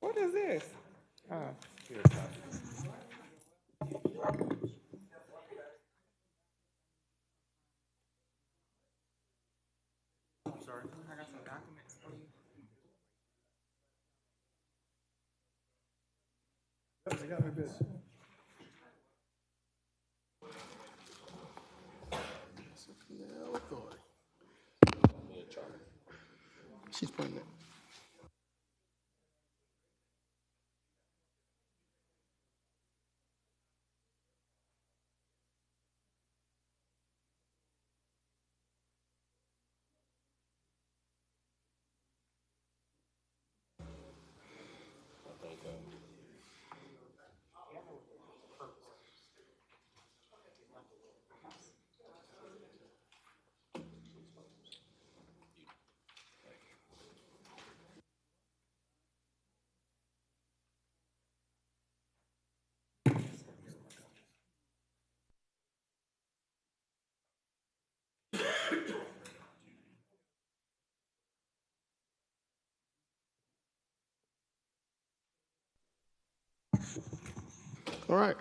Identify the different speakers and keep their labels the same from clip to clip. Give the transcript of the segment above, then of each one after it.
Speaker 1: What is this? Oh, here. I'm sorry. I got some documents for you.
Speaker 2: They got me busy. She's pregnant. All right.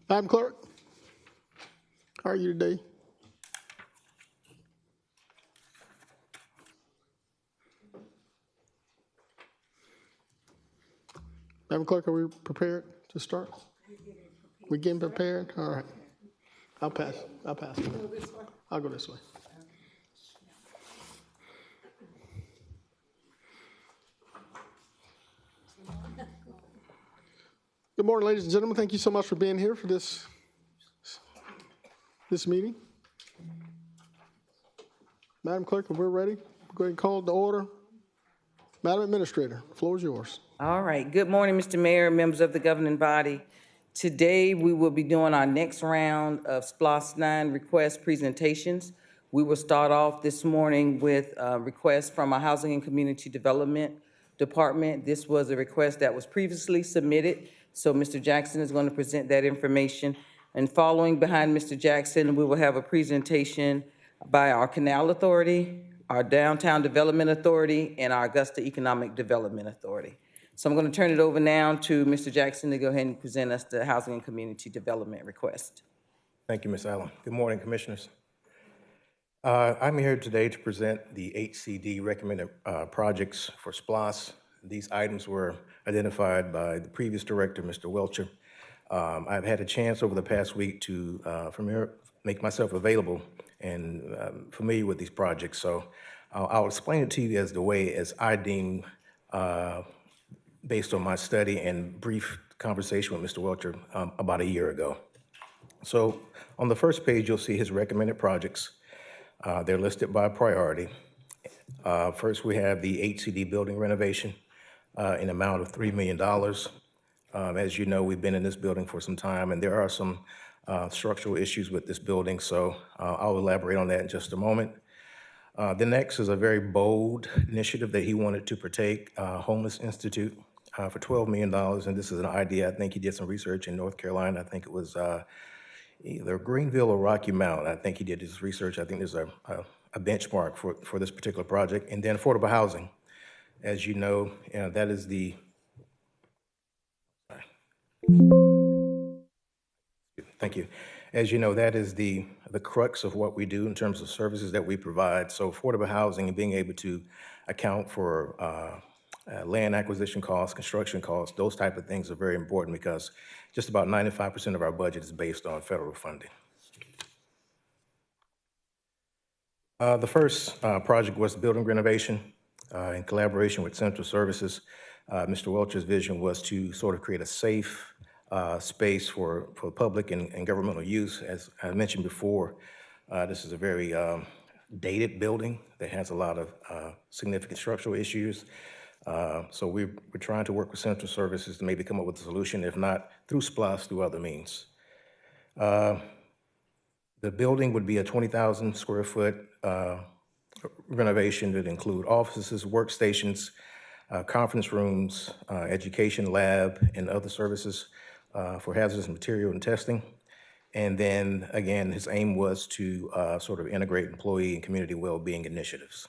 Speaker 2: Madam Clerk, how are you today? Madam Clerk, are we prepared to start? We getting prepared? All right. I'll pass. I'll pass. I'll go this way. Good morning, ladies and gentlemen. Thank you so much for being here for this meeting. Madam Clerk, if we're ready, go ahead and call to order. Madam Administrator, the floor is yours.
Speaker 1: All right. Good morning, Mr. Mayor, members of the governing body. Today, we will be doing our next round of SPLOST 9 request presentations. We will start off this morning with a request from our Housing and Community Development Department. This was a request that was previously submitted, so Mr. Jackson is going to present that information. And following behind Mr. Jackson, we will have a presentation by our Canal Authority, our Downtown Development Authority, and our Augusta Economic Development Authority. So I'm going to turn it over now to Mr. Jackson to go ahead and present us the Housing and Community Development request.
Speaker 3: Thank you, Ms. Allen. Good morning, Commissioners. I'm here today to present the HCD recommended projects for SPLOST. These items were identified by the previous director, Mr. Welcher. I've had a chance over the past week to make myself available and familiar with these projects. So I'll explain it to you as the way as I deem based on my study and brief conversation with Mr. Welcher about a year ago. So on the first page, you'll see his recommended projects. They're listed by priority. First, we have the HCD building renovation in amount of $3 million. As you know, we've been in this building for some time, and there are some structural issues with this building, so I'll elaborate on that in just a moment. The next is a very bold initiative that he wanted to partake, Homeless Institute, for $12 million, and this is an idea. I think he did some research in North Carolina. I think it was either Greenville or Rocky Mount. I think he did his research. I think there's a benchmark for this particular project. And then affordable housing. As you know, that is the, thank you. As you know, that is the crux of what we do in terms of services that we provide. So affordable housing and being able to account for land acquisition costs, construction costs, those type of things are very important because just about 95% of our budget is based on federal funding. The first project was building renovation in collaboration with Central Services. Mr. Welcher's vision was to sort of create a safe space for public and governmental use. As I mentioned before, this is a very dated building that has a lot of significant structural issues. So we're trying to work with Central Services to maybe come up with a solution, if not through SPLOST, through other means. The building would be a 20,000 square foot renovation that include offices, workstations, conference rooms, education lab, and other services for hazardous material and testing. And then, again, his aim was to sort of integrate employee and community well-being initiatives.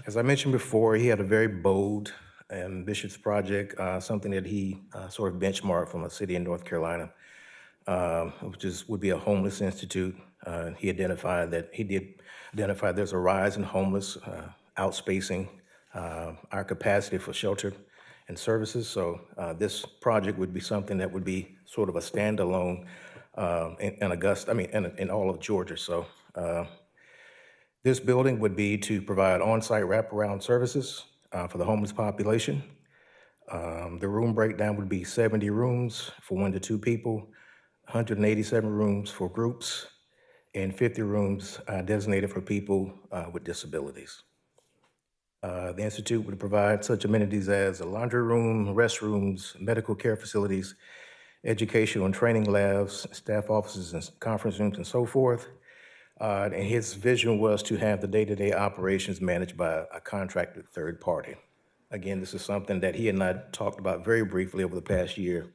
Speaker 3: As I mentioned before, he had a very bold, ambitious project, something that he sort of benchmarked from a city in North Carolina, would be a homeless institute. He did identify there's a rise in homeless, outspacing our capacity for shelter and services. So this project would be something that would be sort of a standalone in Augusta, in all of Georgia. So this building would be to provide on-site wraparound services for the homeless population. The room breakdown would be 70 rooms for 1 to 2 people, 187 rooms for groups, and 50 rooms designated for people with disabilities. The Institute would provide such amenities as a laundry room, restrooms, medical care facilities, educational and training labs, staff offices and conference rooms, and so forth. And his vision was to have the day-to-day operations managed by a contracted third party. Again, this is something that he and I talked about very briefly over the past year.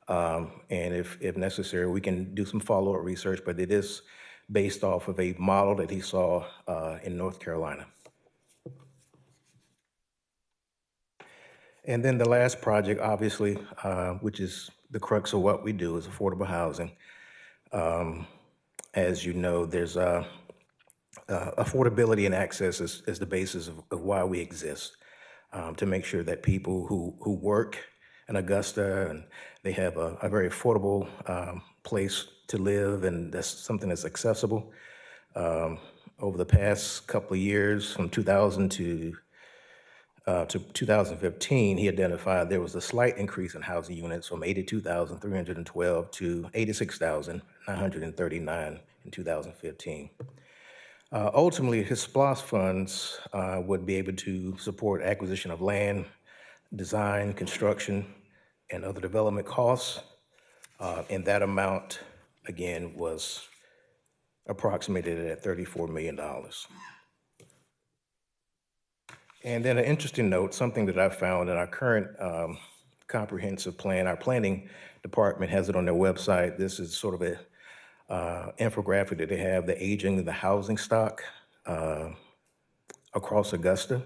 Speaker 3: And if necessary, we can do some follow-up research, but it is based off of a model that he saw in North Carolina. And then the last project, obviously, which is the crux of what we do, is affordable housing. As you know, there's affordability and access is the basis of why we exist, to make sure that people who work in Augusta and they have a very affordable place to live, and that's something that's accessible. Over the past couple of years, from 2000 to 2015, he identified there was a slight increase in housing units from 82,312 to 86,939 in 2015. Ultimately, his SPLOST funds would be able to support acquisition of land, design, construction, and other development costs. And that amount, again, was approximated at $34 million. And then an interesting note, something that I found in our current comprehensive plan, our planning department has it on their website. This is sort of a infographic that they have, the aging of the housing stock across Augusta.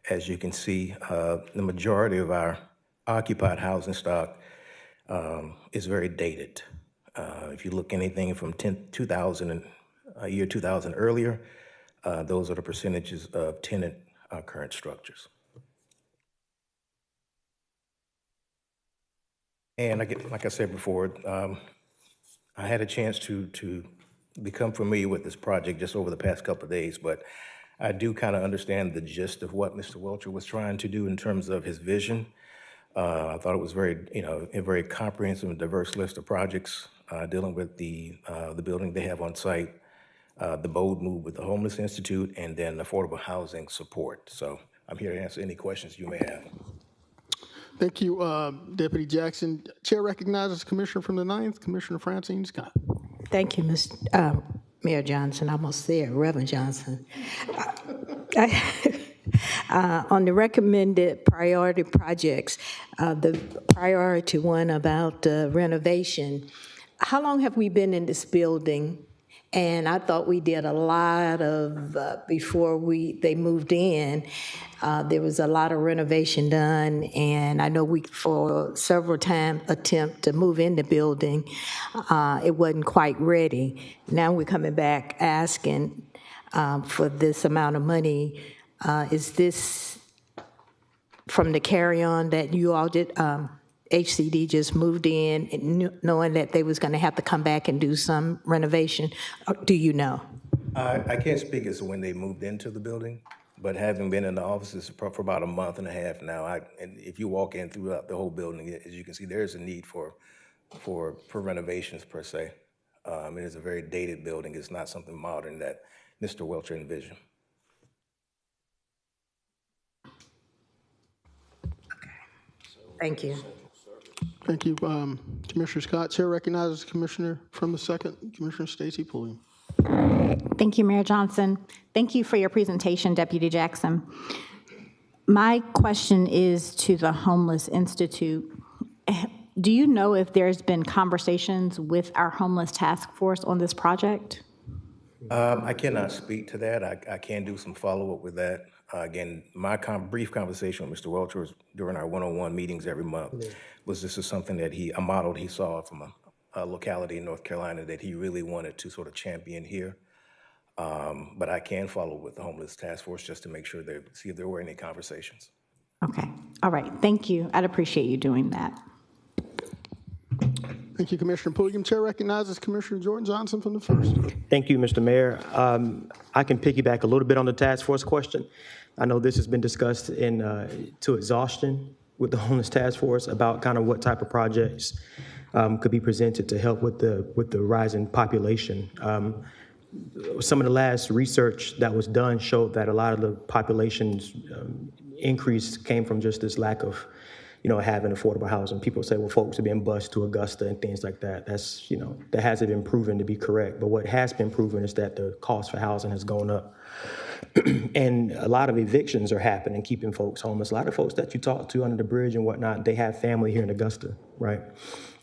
Speaker 3: As you can see, the majority of our occupied housing stock is very dated. If you look anything from 2000 and year 2000 earlier, those are the percentages of tenant current structures. And like I said before, I had a chance to become familiar with this project just over the past couple of days, but I do kind of understand the gist of what Mr. Welcher was trying to do in terms of his vision. I thought it was a very comprehensive and diverse list of projects dealing with the building they have on site, the bold move with the Homeless Institute, and then affordable housing support. So I'm here to answer any questions you may have.
Speaker 2: Thank you, Deputy Jackson. Chair recognizes Commissioner from the 9th, Commissioner Francine Scott.
Speaker 4: Thank you, Mr. Mayor Johnson. Almost there, Reverend Johnson. On the recommended priority projects, the priority one about renovation, how long have we been in this building? And I thought we did a lot of, before they moved in, there was a lot of renovation done, and I know we, for several times, attempt to move in the building, it wasn't quite ready. Now we're coming back asking for this amount of money. Is this from the carry-on that you all did? HCD just moved in knowing that they was going to have to come back and do some renovation? Do you know?
Speaker 3: I can't speak as to when they moved into the building, but having been in the offices for about a month and a half now, and if you walk in throughout the whole building, as you can see, there is a need for renovations per se. It is a very dated building. It's not something modern that Mr. Welcher envisioned.
Speaker 4: Thank you.
Speaker 2: Thank you, Commissioner Scott. Chair recognizes Commissioner from the 2nd, Commissioner Stacy Pulliam.
Speaker 5: Thank you, Mayor Johnson. Thank you for your presentation, Deputy Jackson. My question is to the Homeless Institute. Do you know if there's been conversations with our homeless task force on this project?
Speaker 3: I cannot speak to that. I can do some follow-up with that. Again, my brief conversation with Mr. Welcher was during our one-on-one meetings every month. This is something that a model he saw from a locality in North Carolina that he really wanted to sort of champion here. But I can follow with the Homeless Task Force just to make sure see if there were any conversations.
Speaker 5: Okay, all right, thank you. I'd appreciate you doing that.
Speaker 2: Thank you, Commissioner Pulliam. Chair recognizes Commissioner Jordan Johnson from the 1st.
Speaker 6: Thank you, Mr. Mayor. I can piggyback a little bit on the task force question. I know this has been discussed to exhaustion with the homeless task force about kind of what type of projects could be presented to help with the rising population. Some of the last research that was done showed that a lot of the population's increase came from just this lack of, having affordable housing. People say, well, folks are being bused to Augusta and things like that. That's, that hasn't been proven to be correct. But what has been proven is that the cost for housing has gone up. And a lot of evictions are happening, keeping folks homeless. A lot of folks that you talk to under the bridge and whatnot, they have family here in Augusta, right?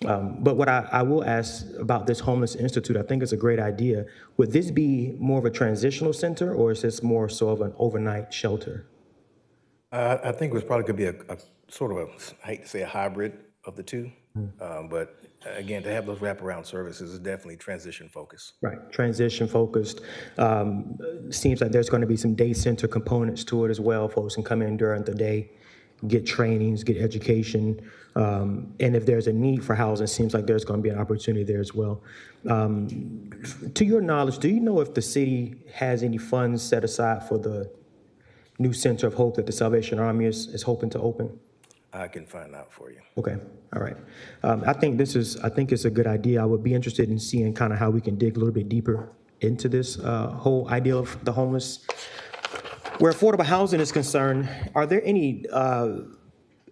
Speaker 6: But what I will ask about this Homeless Institute, I think it's a great idea. Would this be more of a transitional center, or is this more so of an overnight shelter?
Speaker 3: I think it was probably could be a sort of I hate to say a hybrid of the two, but again, to have those wraparound services is definitely transition focused.
Speaker 6: Right, transition focused. Seems like there's going to be some day center components to it as well. Folks can come in during the day, get trainings, get education, and if there's a need for housing, it seems like there's going to be an opportunity there as well. To your knowledge, do you know if the city has any funds set aside for the new Center of Hope that the Salvation Army is hoping to open?
Speaker 3: I can find out for you.
Speaker 6: Okay, all right. I think it's a good idea. I would be interested in seeing kind of how we can dig a little bit deeper into this whole idea of the homeless. Where affordable housing is concerned, are there any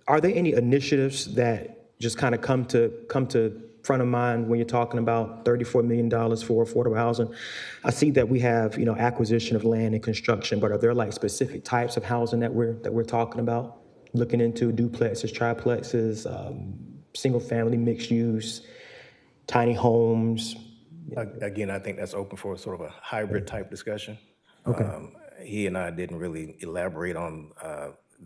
Speaker 6: initiatives that just kind of come to front of mind when you're talking about $34 million for affordable housing? I see that we have, acquisition of land and construction, but are there like specific types of housing that we're talking about? Looking into duplexes, triplexes, single family, mixed use, tiny homes.
Speaker 3: Again, I think that's open for sort of a hybrid type discussion.
Speaker 6: Okay.
Speaker 3: He and I didn't really elaborate on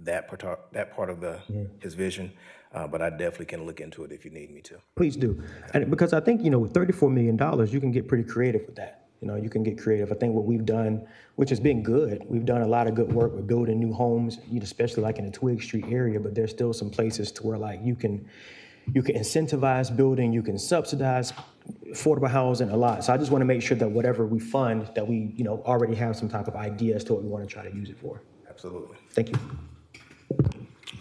Speaker 3: that part of his vision, but I definitely can look into it if you need me to.
Speaker 6: Please do. And because I think, with $34 million, you can get pretty creative with that. You can get creative. I think what we've done, which has been good, we've done a lot of good work with building new homes, especially like in the Twig Street area, but there's still some places to where like you can incentivize building, you can subsidize affordable housing a lot. So I just want to make sure that whatever we fund, that we, already have some type of idea as to what we want to try to use it for.
Speaker 3: Absolutely.
Speaker 6: Thank you.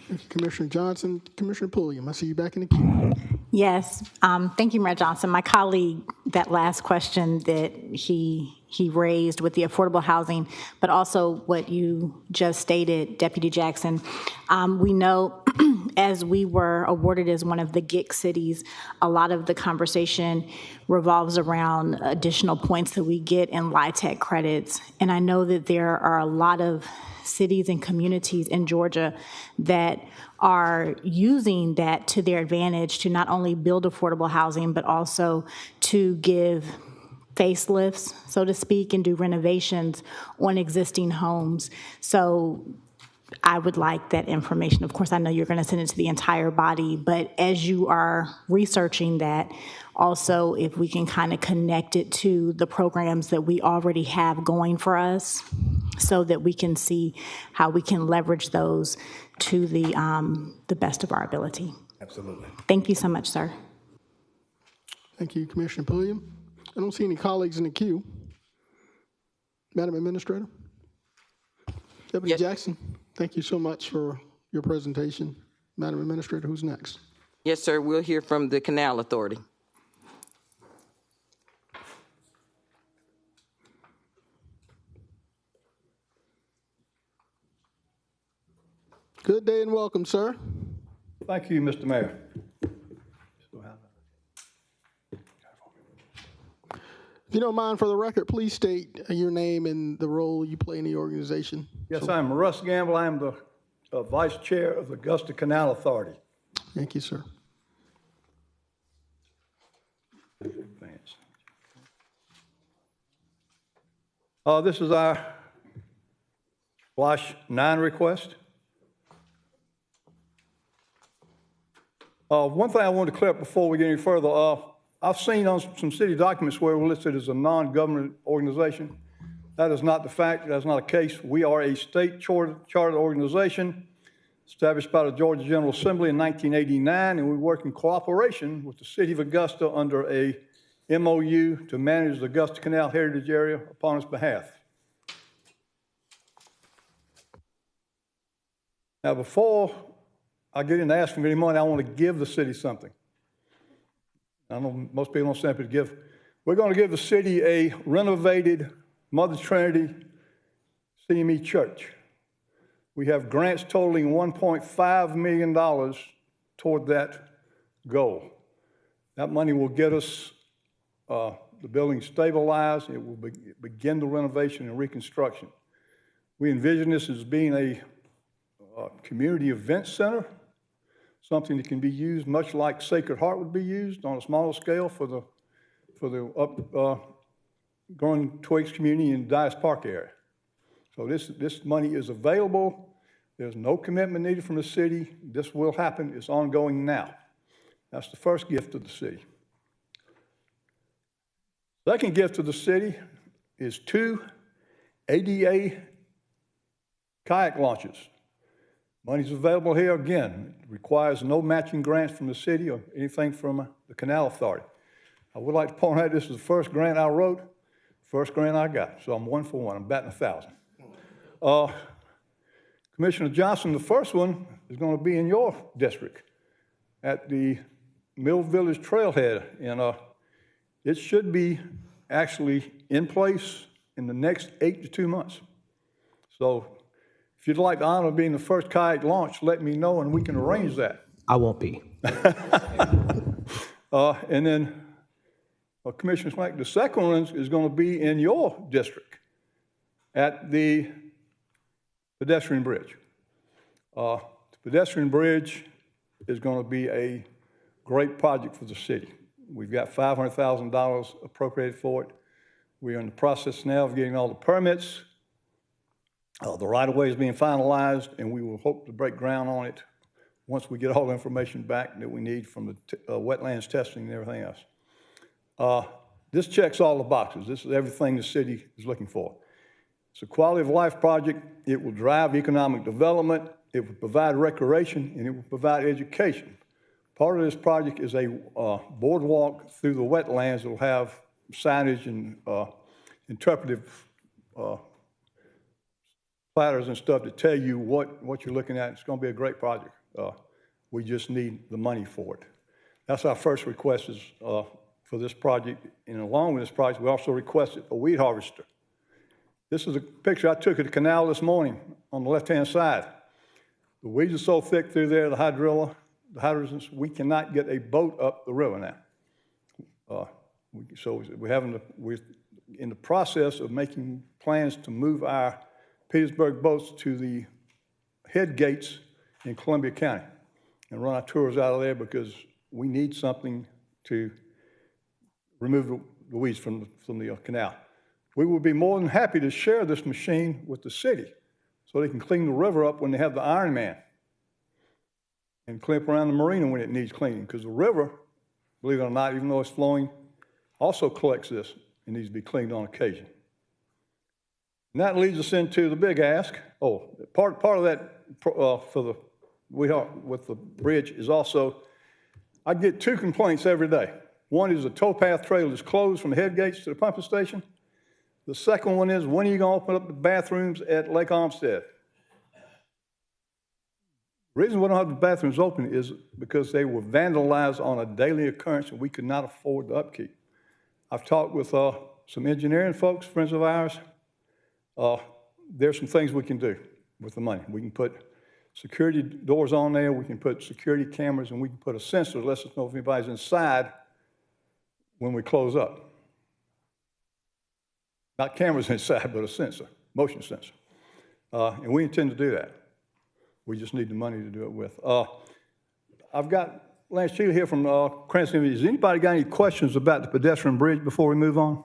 Speaker 2: Thank you, Commissioner Johnson. Commissioner Pulliam, I see you back in the queue.
Speaker 5: Yes, thank you, Mayor Johnson. My colleague, that last question that he raised with the affordable housing, but also what you just stated, Deputy Jackson, we know as we were awarded as one of the GIC cities, a lot of the conversation revolves around additional points that we get in LIHTC credits. And I know that there are a lot of cities and communities in Georgia that are using that to their advantage to not only build affordable housing, but also to give facelifts, so to speak, and do renovations on existing homes. So I would like that information. Of course, I know you're going to send it to the entire body, but as you are researching that, also if we can kind of connect it to the programs that we already have going for us so that we can see how we can leverage those to the best of our ability.
Speaker 3: Absolutely.
Speaker 5: Thank you so much, sir.
Speaker 2: Thank you, Commissioner Pulliam. I don't see any colleagues in the queue. Madam Administrator? Deputy
Speaker 1: Yes.
Speaker 2: Jackson, thank you so much for your presentation. Madam Administrator, who's next?
Speaker 1: Yes, sir, we'll hear from the Canal Authority.
Speaker 2: Good day and welcome, sir.
Speaker 7: Thank you, Mr. Mayor.
Speaker 2: If you don't mind, for the record, please state your name and the role you play in the organization.
Speaker 7: Yes, I'm Russ Gamble. I'm the Vice Chair of the Augusta Canal Authority.
Speaker 2: Thank you, sir.
Speaker 7: Thanks. This is our SPLOST 9 request. One thing I wanted to clear up before we get any further, I've seen on some city documents where we're listed as a non-government organization. That is not the fact. That's not a case. We are a state chartered organization established by the Georgia General Assembly in 1989, and we work in cooperation with the city of Augusta under a MOU to manage the Augusta Canal Heritage Area upon its behalf. Now, before I get into asking for any money, I want to give the city something. I know most people don't simply give. We're going to give the city a renovated Mother Trinity CME church. We have grants totaling $1.5 million toward that goal. That money will get us the building stabilized. It will begin the renovation and reconstruction. We envision this as being a community event center, something that can be used much like Sacred Heart would be used on a smaller scale for the growing Twiggs community in Dias Park area. So this money is available. There's no commitment needed from the city. This will happen. It's ongoing now. That's the first gift of the city. Second gift of the city is 2 ADA kayak launches. Money's available here again. It requires no matching grants from the city or anything from the Canal Authority. I would like to point out this is the first grant I wrote, first grant I got. So I'm 1 for 1. I'm batting 1,000. Commissioner Johnson, the first one is going to be in your district at the Mill Village Trailhead. And it should be actually in place in the next 8 to 2 months. So if you'd like the honor of being the first kayak launch, let me know and we can arrange that.
Speaker 6: I won't be.
Speaker 7: And then, Commissioner Swank, the second one is going to be in your district at the pedestrian bridge. The pedestrian bridge is going to be a great project for the city. We've got $500,000 appropriated for it. We're in the process now of getting all the permits. The right-of-way is being finalized, and we will hope to break ground on it once we get all the information back that we need from the wetlands testing and everything else. This checks all the boxes. This is everything the city is looking for. It's a quality of life project. It will drive economic development. It will provide recreation, and it will provide education. Part of this project is a boardwalk through the wetlands that will have signage and interpretive platters and stuff to tell you what you're looking at. It's going to be a great project. We just need the money for it. That's our first request is for this project. And along with this project, we also requested a weed harvester. This is a picture I took of the canal this morning on the left-hand side. The weeds are so thick through there, the hydrants, we cannot get a boat up the river now. So we're in the process of making plans to move our Petersburg boats to the head gates in Columbia County and run our tours out of there because we need something to remove the weeds from the canal. We would be more than happy to share this machine with the city so they can clean the river up when they have the Iron Man and clean up around the marina when it needs cleaning, because the river, believe it or not, even though it's flowing, also collects this and needs to be cleaned on occasion. And that leads us into the big ask. Oh, part of that with the bridge is also, I get 2 complaints every day. One is the towpath trail is closed from the head gates to the pumping station. The second one is, when are you going to open up the bathrooms at Lake Olmsted? The reason we don't have the bathrooms open is because they were vandalized on a daily occurrence and we could not afford the upkeep. I've talked with some engineering folks, friends of ours. There's some things we can do with the money. We can put security doors on there, we can put security cameras, and we can put a sensor that lets us know if anybody's inside when we close up. Not cameras inside, but a sensor, motion sensor. And we intend to do that. We just need the money to do it with. I've got Lance Cheatley here from Cranston. Has anybody got any questions about the pedestrian bridge before we move on?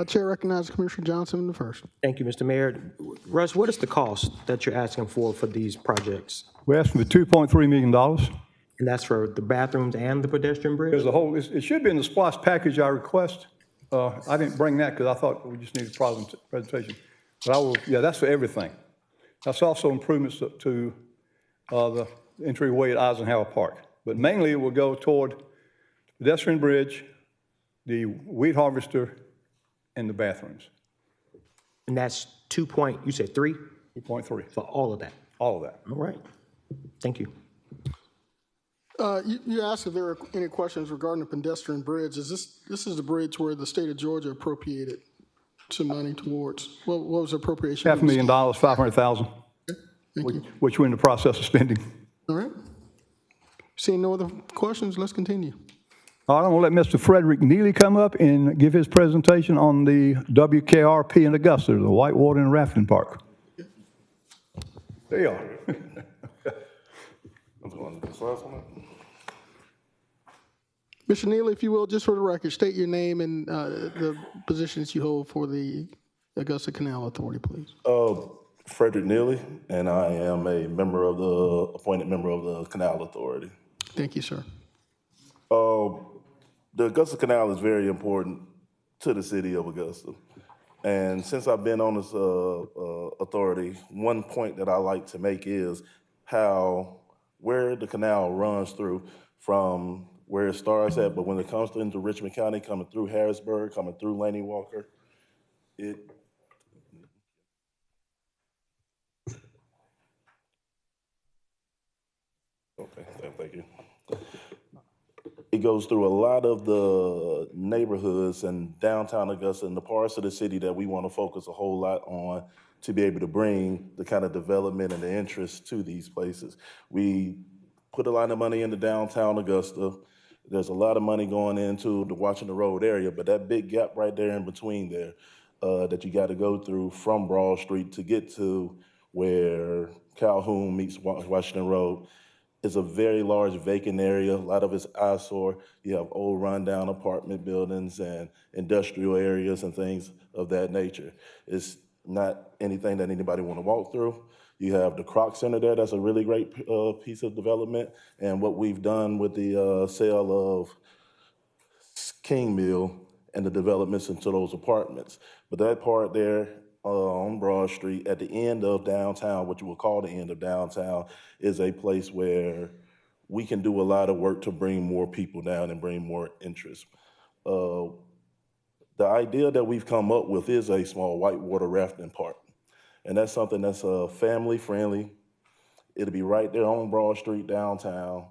Speaker 2: Chair recognizes Commissioner Johnson the first.
Speaker 6: Thank you, Mr. Mayor. Russ, what is the cost that you're asking for these projects?
Speaker 7: We're asking for $2.3 million.
Speaker 6: And that's for the bathrooms and the pedestrian bridge?
Speaker 7: There's a whole, it should be in the SPLOST package I request. I didn't bring that because I thought we just needed a presentation. But I will, yeah, that's for everything. That's also improvements to the entryway at Eisenhower Park. But mainly it will go toward the pedestrian bridge, the weed harvester, and the bathrooms.
Speaker 6: And that's you said 3?
Speaker 7: 2.3.
Speaker 6: For all of that?
Speaker 7: All of that.
Speaker 6: All right. Thank you.
Speaker 2: You asked if there are any questions regarding the pedestrian bridge. This is the bridge where the state of Georgia appropriated some money towards. What was the appropriation?
Speaker 7: $500,000, $500,000, which we're in the process of spending.
Speaker 2: All right. Seeing no other questions, let's continue.
Speaker 7: All right, I'm going to let Mr. Frederick Neely come up and give his presentation on the WKRP in Augusta, the Whitewater and Rafting Park. There you are.
Speaker 2: Mr. Neely, if you will, just for the record, state your name and the positions you hold for the Augusta Canal Authority, please.
Speaker 8: Frederick Neely, and I am a member of the, appointed member of the Canal Authority.
Speaker 2: Thank you, sir.
Speaker 8: The Augusta Canal is very important to the city of Augusta. And since I've been on this authority, one point that I like to make is where the canal runs through from where it starts at, but when it comes into Richmond County, coming through Harrisburg, coming through Laney Walker, okay, thank you. It goes through a lot of the neighborhoods and downtown Augusta and the parts of the city that we want to focus a whole lot on to be able to bring the kind of development and the interest to these places. We put a lot of money into downtown Augusta. There's a lot of money going into the Watching the Road area, but that big gap right there in between there that you got to go through from Broad Street to get to where Calhoun meets Washington Road, it's a very large vacant area. A lot of it's eyesore. You have old rundown apartment buildings and industrial areas and things of that nature. It's not anything that anybody want to walk through. You have the Croc Center there. That's a really great piece of development. And what we've done with the sale of King Mill and the developments into those apartments. But that part there on Broad Street at the end of downtown, what you would call the end of downtown, is a place where we can do a lot of work to bring more people down and bring more interest. The idea that we've come up with is a small whitewater rafting park. And that's something that's family friendly. It'll be right there on Broad Street downtown.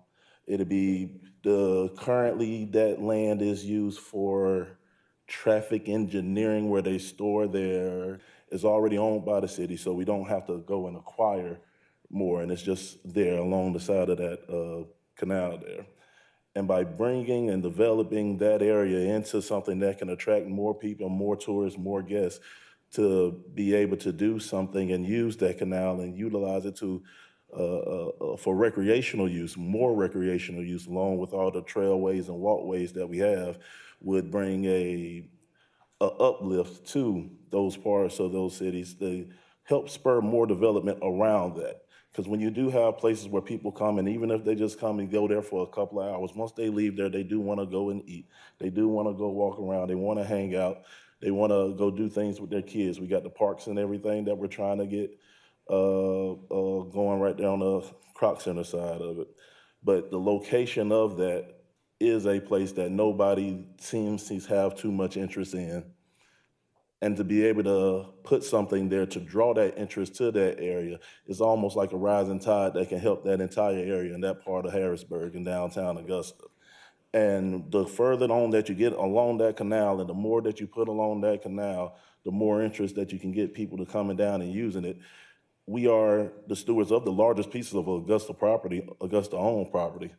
Speaker 8: It'll be currently that land is used for traffic engineering where they store it's already owned by the city, so we don't have to go and acquire more, and it's just there along the side of that canal there. And by bringing and developing that area into something that can attract more people, more tourists, more guests, to be able to do something and use that canal and utilize it for recreational use, more recreational use, along with all the trailways and walkways that we have, would bring a uplift to those parts of those cities. They help spur more development around that. Because when you do have places where people come, and even if they just come and go there for a couple of hours, once they leave there, they do want to go and eat. They do want to go walk around. They want to hang out. They want to go do things with their kids. We got the parks and everything that we're trying to get going right there on the Croc Center side of it. But the location of that is a place that nobody seems to have too much interest in. And to be able to put something there to draw that interest to that area is almost like a rising tide that can help that entire area in that part of Harrisburg and downtown Augusta. And the further on that you get along that canal and the more that you put along that canal, the more interest that you can get people to coming down and using it. We are the stewards of the largest pieces of Augusta property, Augusta-owned property.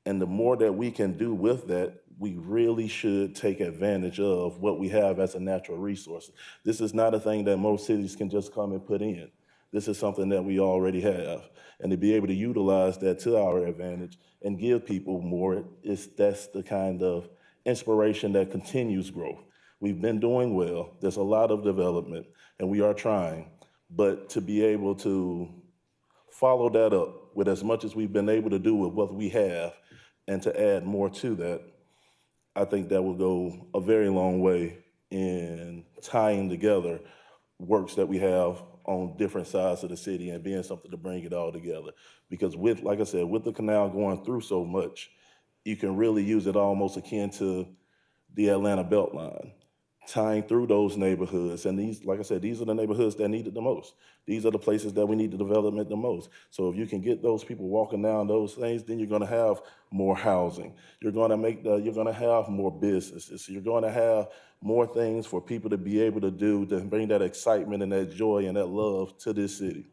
Speaker 8: And the more that we can do with that, we really should take advantage of what we have as a natural resource. This is not a thing that most cities can just come and put in. This is something that we already have. And to be able to utilize that to our advantage and give people more, that's the kind of inspiration that continues growth. We've been doing well. There's a lot of development, and we are trying. But to be able to follow that up with as much as we've been able to do with what we have and to add more to that, I think that will go a very long way in tying together works that we have on different sides of the city and being something to bring it all together. Because with, like I said, with the canal going through so much, you can really use it almost akin to the Atlanta Beltline, tying through those neighborhoods. And these, like I said, these are the neighborhoods that need it the most. These are the places that we need the development the most. So if you can get those people walking down those things, then you're gonna have more housing. You're gonna have more businesses. You're gonna have more things for people to be able to do to bring that excitement and that joy and that love to this city,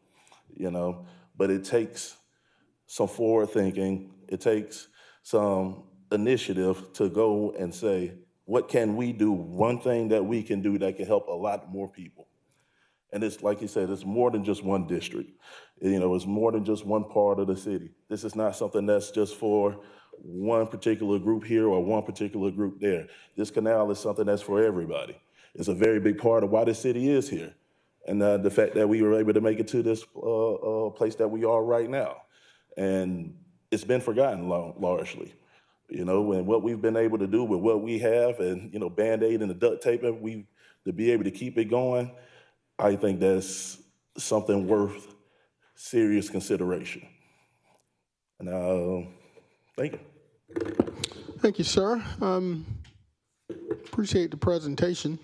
Speaker 8: you know? But it takes some forward thinking. It takes some initiative to go and say, what can we do? One thing that we can do that can help a lot more people. And it's like you said, it's more than just one district. You know, it's more than just one part of the city. This is not something that's just for one particular group here or one particular group there. This canal is something that's for everybody. It's a very big part of why this city is here. And the fact that we were able to make it to this place that we are right now. And it's been forgotten largely. You know, and what we've been able to do with what we have and, you know, Band-Aid and the duct taping, to be able to keep it going, I think that's something worth serious consideration. And thank you.
Speaker 2: Thank you, sir. Appreciate the presentation.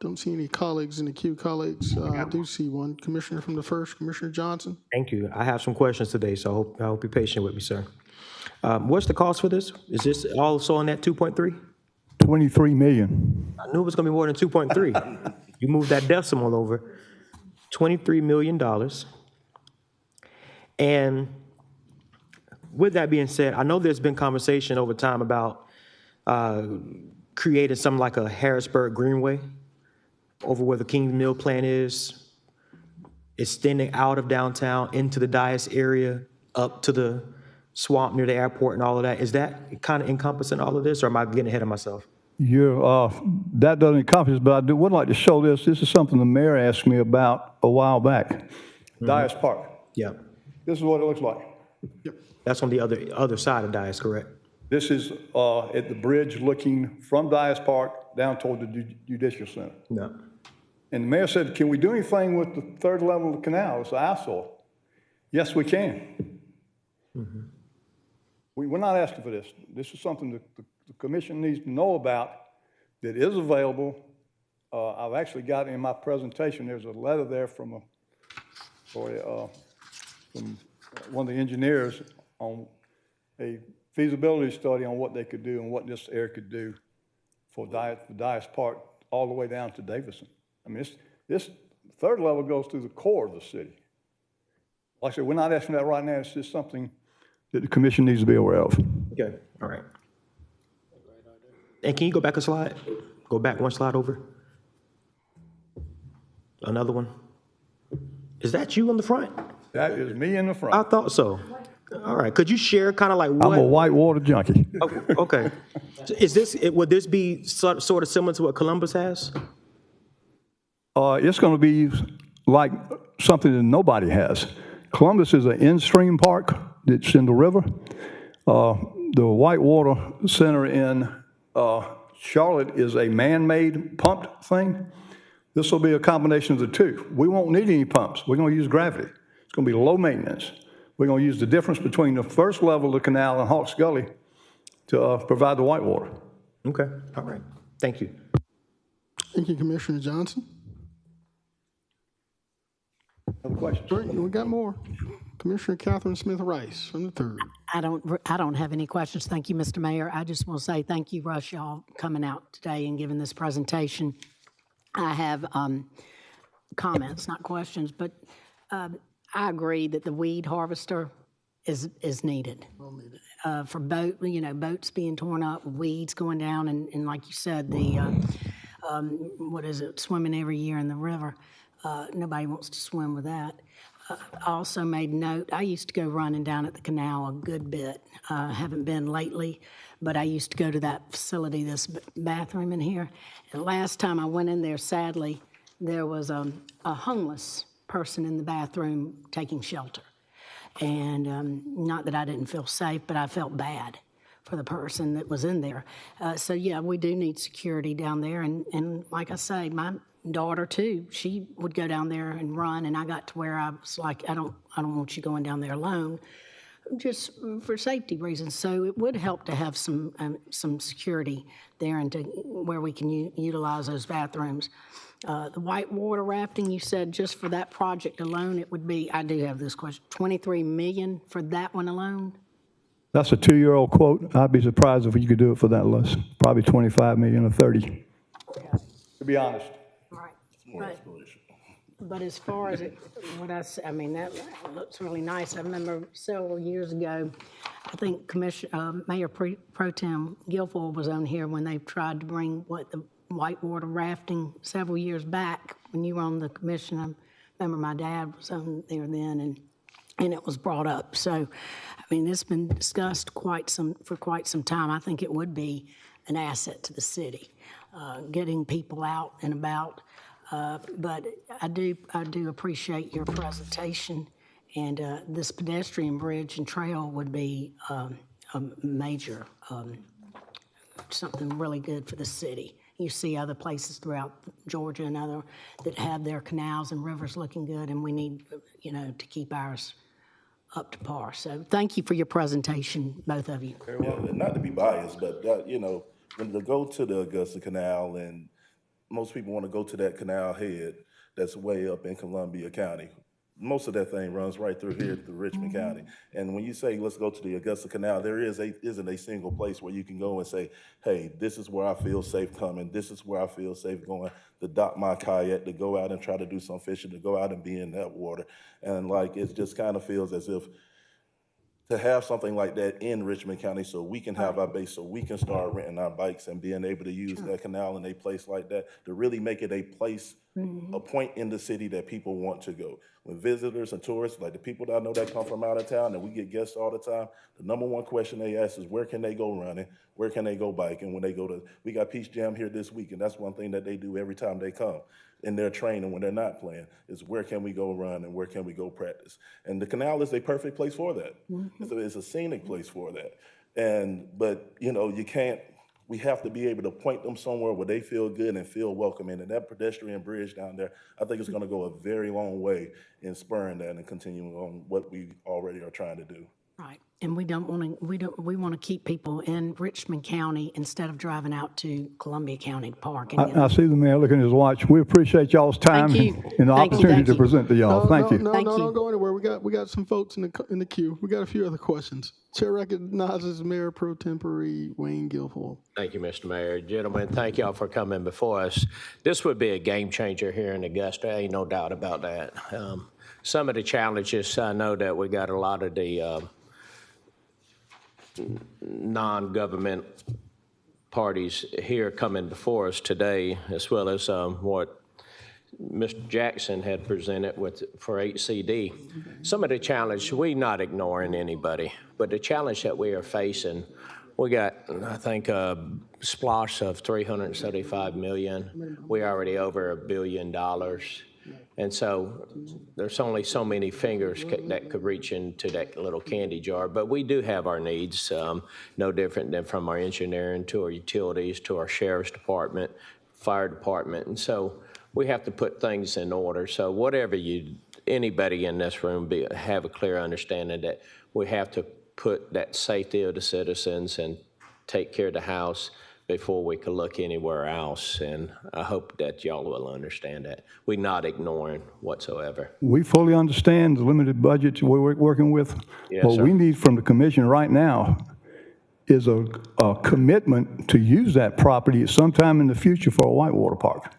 Speaker 2: Don't see any colleagues in the queue. Colleagues, I do see one. Commissioner from the first, Commissioner Johnson.
Speaker 6: Thank you. I have some questions today, so I hope you're patient with me, sir. What's the cost for this? Is this also on that 2.3?
Speaker 7: 23 million.
Speaker 6: I knew it was going to be more than 2.3. You moved that decimal over. $23 million. And with that being said, I know there's been conversation over time about creating something like a Harrisburg Greenway over where the King Mill plant is, extending out of downtown into the Dias area, up to the swamp near the airport and all of that. Is that kind of encompassing all of this, or am I getting ahead of myself?
Speaker 7: That doesn't encompass, but I would like to show this. This is something the mayor asked me about a while back. Dias Park.
Speaker 6: Yeah.
Speaker 7: This is what it looks like.
Speaker 6: That's on the other side of Dias, correct?
Speaker 7: This is at the bridge looking from Dias Park down toward the Judicial Center.
Speaker 6: No.
Speaker 7: And the mayor said, can we do anything with the third level of the canal? It's an eyesore. Yes, we can. Mm-hmm. We're not asking for this. This is something that the commission needs to know about that is available. I've actually got in my presentation, there's a letter there from one of the engineers on a feasibility study on what they could do and what this area could do for Dias Park all the way down to Davidson. I mean, this third level goes through the core of the city. Like I said, we're not asking that right now. It's just something that the commission needs to be aware of.
Speaker 6: Okay, all right. And can you go back a slide? Go back one slide over. Another one. Is that you in the front?
Speaker 7: That is me in the front.
Speaker 6: I thought so. All right. Could you share kind of like what?
Speaker 7: I'm a whitewater junkie.
Speaker 6: Oh, okay. Would this be sort of similar to what Columbus has?
Speaker 7: It's going to be like something that nobody has. Columbus is an in-stream park that's in the river. The Whitewater Center in Charlotte is a man-made pumped thing. This will be a combination of the two. We won't need any pumps. We're going to use gravity. It's going to be low maintenance. We're going to use the difference between the first level of the canal and Hawks Gully to provide the whitewater.
Speaker 6: Okay, all right. Thank you.
Speaker 2: Thank you, Commissioner Johnson.
Speaker 7: Other questions?
Speaker 2: All right, we got more. Commissioner Catherine Smith Rice from the third.
Speaker 9: I don't have any questions. Thank you, Mr. Mayor. I just want to say thank you, Rush, y'all coming out today and giving this presentation. I have comments, not questions, but I agree that the weed harvester is needed. For boats being torn up, weeds going down, and like you said, the, swimming every year in the river. Nobody wants to swim with that. I also made note, I used to go running down at the canal a good bit. Haven't been lately, but I used to go to that facility, this bathroom in here. And last time I went in there, sadly, there was a homeless person in the bathroom taking shelter. And not that I didn't feel safe, but I felt bad for the person that was in there. So yeah, we do need security down there. And like I say, my daughter too, she would go down there and run, and I got to where I was like, I don't want you going down there alone, just for safety reasons. So it would help to have some security there and to where we can utilize those bathrooms. The whitewater rafting, you said just for that project alone, it would be, I do have this question, $23 million for that one alone?
Speaker 7: That's a 2-year-old quote. I'd be surprised if you could do it for that less. Probably 25 million or 30.
Speaker 9: Okay.
Speaker 7: To be honest.
Speaker 9: Right. But as far as what I say, I mean, that looks really nice. I remember several years ago, I think Mayor Pro Tem Guilfoyle was on here when they tried to bring the whitewater rafting several years back when you were on the commission. I remember my dad was on there then, and it was brought up. So, I mean, it's been discussed for quite some time. I think it would be an asset to the city, getting people out and about. But I do appreciate your presentation, and this pedestrian bridge and trail would be a major, something really good for the city. You see other places throughout Georgia and other that have their canals and rivers looking good, and we need, to keep ours up to par. So thank you for your presentation, both of you.
Speaker 8: Yeah, not to be biased, but when they go to the Augusta Canal, and most people want to go to that canal head that's way up in Columbia County. Most of that thing runs right through here through Richmond County. And when you say, let's go to the Augusta Canal, there isn't a single place where you can go and say, hey, this is where I feel safe coming. This is where I feel safe going to dock my kayak, to go out and try to do some fishing, to go out and be in that water. And it just kind of feels as if to have something like that in Richmond County so we can have our base, so we can start renting our bikes and being able to use that canal in a place like that, to really make it a place, a point in the city that people want to go. When visitors and tourists, like the people that I know that come from out of town, and we get guests all the time, the number one question they ask is, where can they go running? Where can they go biking? When they we got Peach Jam here this week, and that's one thing that they do every time they come in their training when they're not playing, is where can we go run and where can we go practice? And the canal is a perfect place for that. It's a scenic place for that. But you can't, we have to be able to point them somewhere where they feel good and feel welcome. And that pedestrian bridge down there, I think it's gonna go a very long way in spurring that and continuing on what we already are trying to do.
Speaker 9: Right, and we want to keep people in Richmond County instead of driving out to Columbia County to park.
Speaker 7: I see the mayor looking at his watch. We appreciate y'all's time and the opportunity to present to y'all. Thank you.
Speaker 2: No, don't go anywhere. We got some folks in the queue. We got a few other questions. Chair recognizes Mayor Pro Tempore Wayne Guilfoyle.
Speaker 10: Thank you, Mr. Mayor. Gentlemen, thank y'all for coming before us. This would be a game changer here in Augusta. Ain't no doubt about that. Some of the challenges, I know that we got a lot of the non-government parties here coming before us today, as well as what Mr. Jackson had presented for HCD. Some of the challenge, we're not ignoring anybody, but the challenge that we are facing, we got, I think, SPLOST of $375 million. We're already over $1 billion. And so there's only so many fingers that could reach into that little candy jar. But we do have our needs, no different than from our engineering to our utilities to our sheriff's department, fire department. And so we have to put things in order. So whatever anybody in this room have a clear understanding that we have to put that safety of the citizens and take care of the house before we can look anywhere else. And I hope that y'all will understand that. We're not ignoring whatsoever.
Speaker 7: We fully understand the limited budget we're working with.
Speaker 10: Yes,
Speaker 7: what
Speaker 10: sir.
Speaker 7: we need from the commission right now is a commitment to use that property sometime in the future for a whitewater park.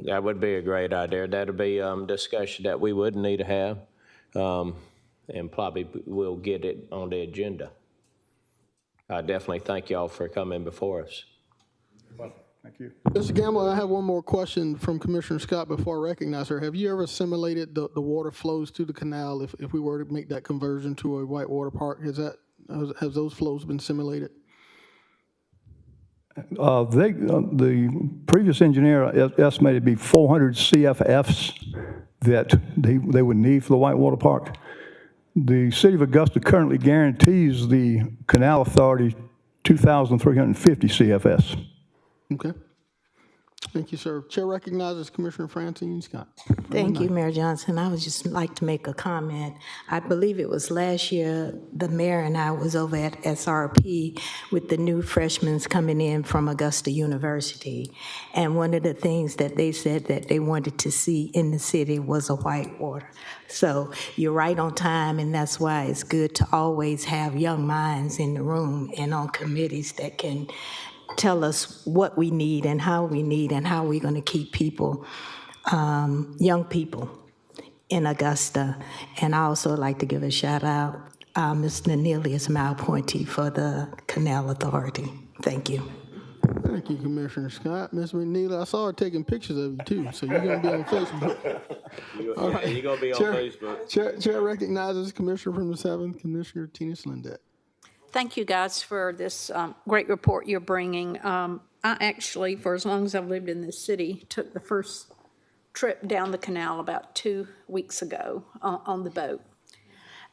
Speaker 10: That would be a great idea. That'll be discussion that we would need to have, and probably we'll get it on the agenda. I definitely thank y'all for coming before us.
Speaker 7: Thank you.
Speaker 2: Mr. Gamble, I have one more question from Commissioner Scott before I recognize her. Have you ever simulated the water flows to the canal if we were to make that conversion to a whitewater park? Has those flows been simulated?
Speaker 7: The previous engineer estimated to be 400 CFFs that they would need for the Whitewater Park. The City of Augusta currently guarantees the Canal Authority 2,350 CFS.
Speaker 2: Okay. Thank you, sir. Chair recognizes Commissioner Francine Scott.
Speaker 4: Thank you, Mayor Johnson. I would just like to make a comment. I believe it was last year, the mayor and I was over at SRP with the new freshmen coming in from Augusta University. And one of the things that they said that they wanted to see in the city was a whitewater. So you're right on time, and that's why it's good to always have young minds in the room and on committees that can tell us what we need and how we're going to keep people, young people in Augusta. And I also like to give a shout out, Mr. Neely is my appointee for the Canal Authority. Thank you.
Speaker 2: Thank you, Commissioner Scott. Ms. McNeely, I saw her taking pictures of you too, so you're going to be on Facebook. All right.
Speaker 10: You're going to be on Facebook.
Speaker 2: Chair recognizes Commissioner from the 7th, Commissioner Tina Slindet.
Speaker 11: Thank you, guys, for this great report you're bringing. I actually, for as long as I've lived in this city, took the first trip down the canal about 2 weeks ago on the boat.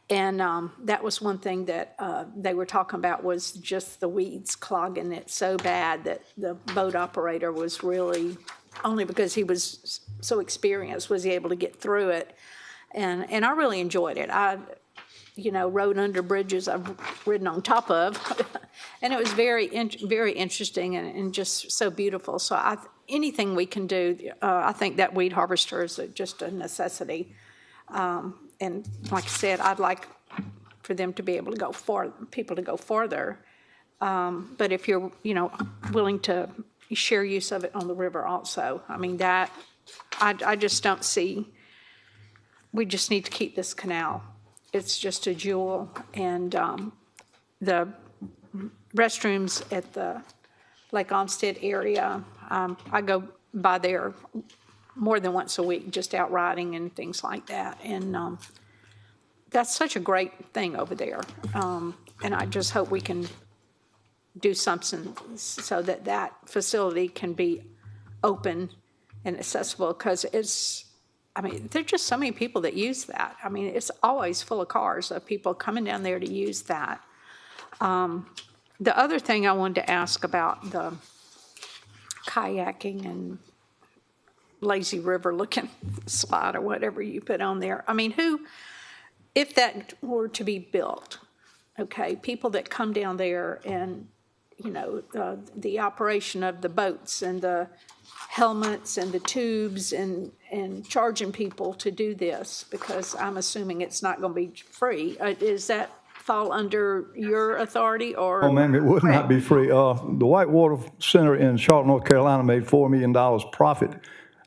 Speaker 11: And that was one thing that they were talking about was just the weeds clogging it so bad that the boat operator was really, only because he was so experienced, was he able to get through it. And I really enjoyed it. I rode under bridges I've ridden on top of, and it was very interesting and just so beautiful. So anything we can do, I think that weed harvester is just a necessity. And like I said, I'd like for them to be able to go people to go farther. But if you're, willing to share use of it on the river also, I mean, that, I just don't see, we just need to keep this canal. It's just a jewel, and the restrooms at the Lake Olmsted area, I go by there more than once a week, just out riding and things like that, and that's such a great thing over there, and I just hope we can do something so that that facility can be open and accessible, because there are just so many people that use that. I mean, it's always full of cars of people coming down there to use that. The other thing I wanted to ask about the kayaking and lazy river looking slide or whatever you put on there. I mean, if that were to be built, okay, people that come down there and, the operation of the boats and the helmets and the tubes and charging people to do this, because I'm assuming it's not going to be free. Is that fall under your authority or?
Speaker 7: Oh, ma'am, it would not be free. The Whitewater Center in Charlotte, North Carolina made $4 million profit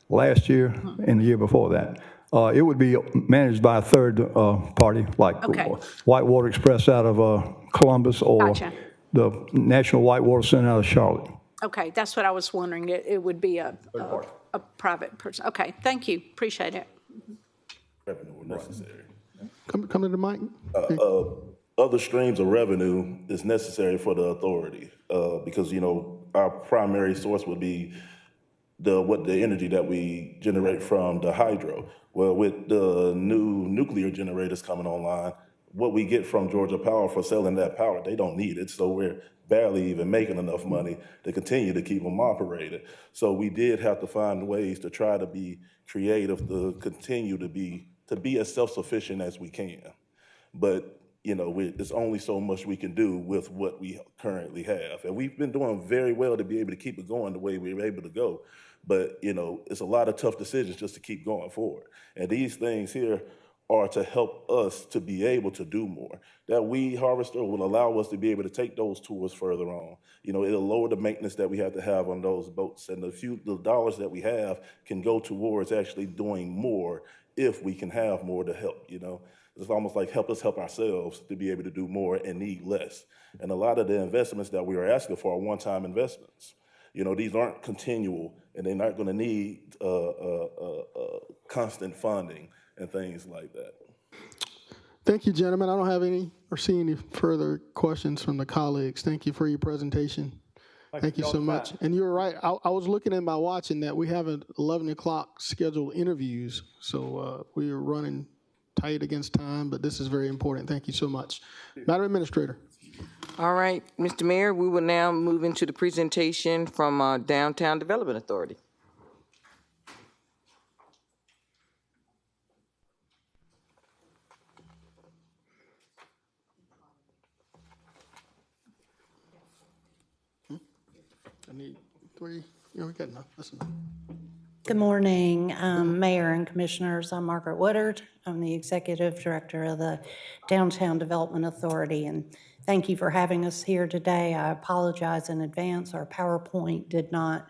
Speaker 7: last year and the year before that. It would be managed by a third party, like Whitewater Express out of Columbus or the National Whitewater Center out of Charlotte.
Speaker 11: Okay, that's what I was wondering. It would be a private person. Okay, thank you. Appreciate it.
Speaker 8: Revenue necessary.
Speaker 2: Come to the mic.
Speaker 8: Other streams of revenue is necessary for the authority because, our primary source would be the energy that we generate from the hydro. Well, with the new nuclear generators coming online, what we get from Georgia Power for selling that power, they don't need it. So we're barely even making enough money to continue to keep them operated. So we did have to find ways to try to be creative, to continue to be as self-sufficient as we can. But, there's only so much we can do with what we currently have. And we've been doing very well to be able to keep it going the way we were able to go. But, it's a lot of tough decisions just to keep going forward. And these things here are to help us to be able to do more. That weed harvester will allow us to be able to take those tours further on. You know, it'll lower the maintenance that we have to have on those boats, and the dollars that we have can go towards actually doing more if we can have more to help, you know. It's almost like help us help ourselves to be able to do more and need less. And a lot of the investments that we are asking for are one-time investments. You know, these aren't continual, and they're not going to need constant funding and things like that.
Speaker 2: Thank you, gentlemen. I don't have any or see any further questions from the colleagues. Thank you for your presentation. Thank you so much. And you're right. I was looking at my watch and that we have at 11 o'clock scheduled interviews. So we are running tight against time, but this is very important. Thank you so much. Madam Administrator.
Speaker 1: All right, Mr. Mayor, we will now move into the presentation from Downtown Development Authority.
Speaker 2: I need 3. Yeah, we got enough. That's enough.
Speaker 12: Good morning, Mayor and Commissioners. I'm Margaret Woodard. I'm the Executive Director of the Downtown Development Authority, and thank you for having us here today. I apologize in advance. Our PowerPoint did not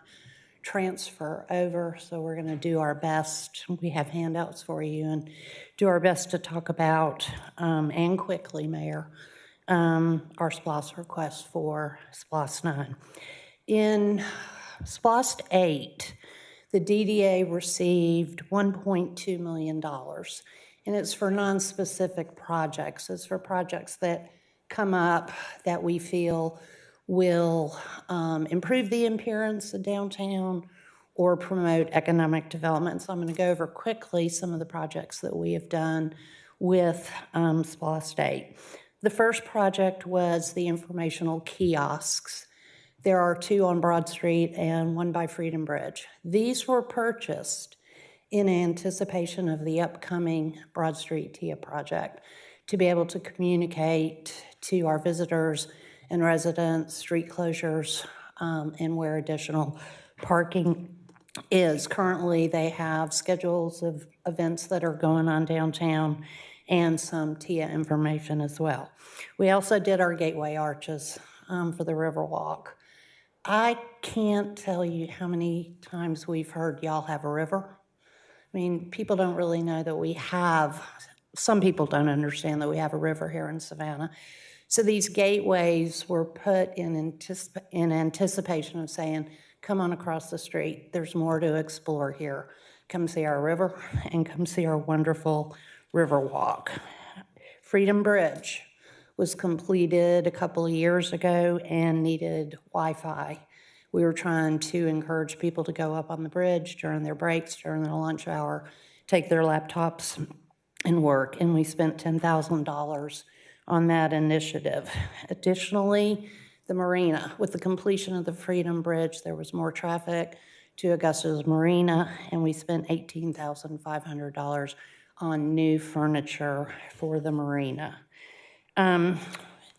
Speaker 12: transfer over, so we're going to do our best. We have handouts for you and do our best to talk about, and quickly, Mayor, our SPLOST request for SPLOST 9. In SPLOST 8, the DDA received $1.2 million, and it's for non-specific projects. It's for projects that come up that we feel will improve the appearance of downtown or promote economic development. So I'm going to go over quickly some of the projects that we have done with SPLOST 8. The first project was the informational kiosks. There are 2 on Broad Street and 1 by Freedom Bridge. These were purchased in anticipation of the upcoming Broad Street TIA project to be able to communicate to our visitors and residents, street closures, and where additional parking is. Currently, they have schedules of events that are going on downtown and some TIA information as well. We also did our gateway arches for the Riverwalk. I can't tell you how many times we've heard y'all have a river. I mean, people don't really know that we have, some people don't understand that we have a river here in Savannah. So these gateways were put in anticipation of saying, come on across the street, there's more to explore here. Come see our river and come see our wonderful Riverwalk. Freedom Bridge was completed a couple of years ago and needed Wi-Fi. We were trying to encourage people to go up on the bridge during their breaks, during their lunch hour, take their laptops and work, and we spent $10,000 on that initiative. Additionally, the marina, with the completion of the Freedom Bridge, there was more traffic to Augusta's Marina, and we spent $18,500 on new furniture for the marina.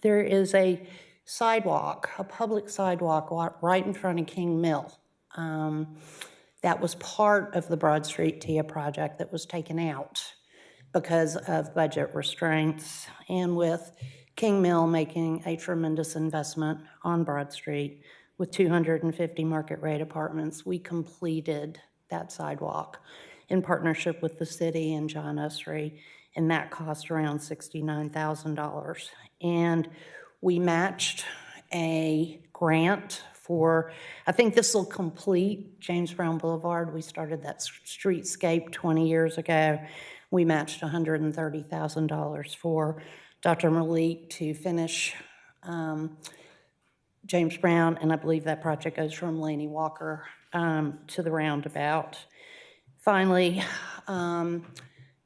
Speaker 12: There is a sidewalk, a public sidewalk right in front of King Mill. That was part of the Broad Street TIA project that was taken out because of budget restraints, and with King Mill making a tremendous investment on Broad Street with 250 market rate apartments, we completed that sidewalk in partnership with the city and John Usry, and that cost around $69,000. And we matched a grant for, I think this will complete James Brown Boulevard. We started that streetscape 20 years ago. We matched $130,000 for Dr. Malik to finish James Brown, and I believe that project goes from Laney Walker to the roundabout. Finally,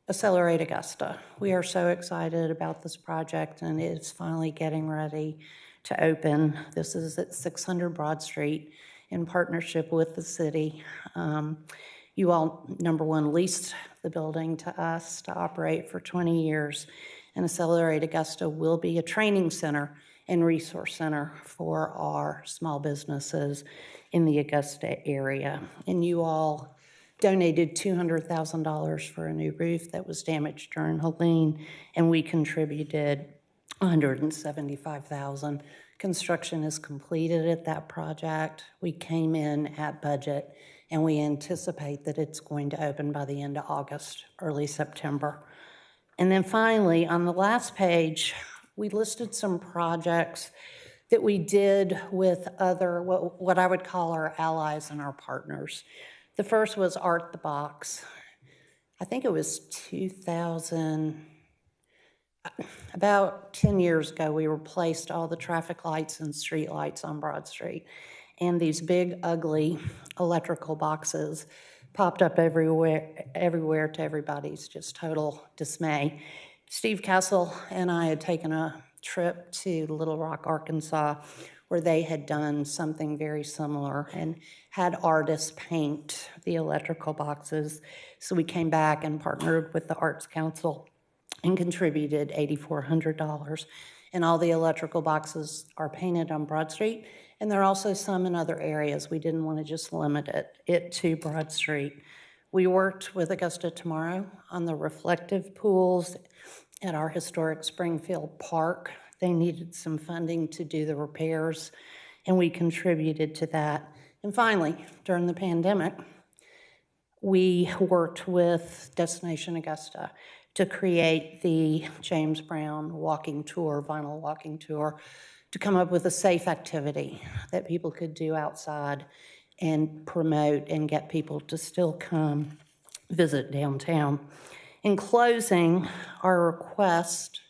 Speaker 12: Accelerate Augusta. We are so excited about this project, and it's finally getting ready to open. This is at 600 Broad Street in partnership with the city. You all, number one, leased the building to us to operate for 20 years, and Accelerate Augusta will be a training center and resource center for our small businesses in the Augusta area. And you all donated $200,000 for a new roof that was damaged during Helene, and we contributed $175,000. Construction is completed at that project. We came in at budget, and we anticipate that it's going to open by the end of August, early September. And then finally, on the last page, we listed some projects that we did with other, what I would call our allies and our partners. The first was Art the Box. I think it was about 10 years ago, we replaced all the traffic lights and street lights on Broad Street. And these big, ugly electrical boxes popped up everywhere to everybody's just total dismay. Steve Kessel and I had taken a trip to Little Rock, Arkansas, where they had done something very similar and had artists paint the electrical boxes. So we came back and partnered with the Arts Council and contributed $8,400. And all the electrical boxes are painted on Broad Street, and there are also some in other areas. We didn't want to just limit it to Broad Street. We worked with Augusta Tomorrow on the reflective pools at our historic Springfield Park. They needed some funding to do the repairs, and we contributed to that. And finally, during the pandemic, we worked with Destination Augusta to create the James Brown walking tour, vinyl walking tour, to come up with a safe activity that people could do outside and promote and get people to still come visit downtown. In closing, our request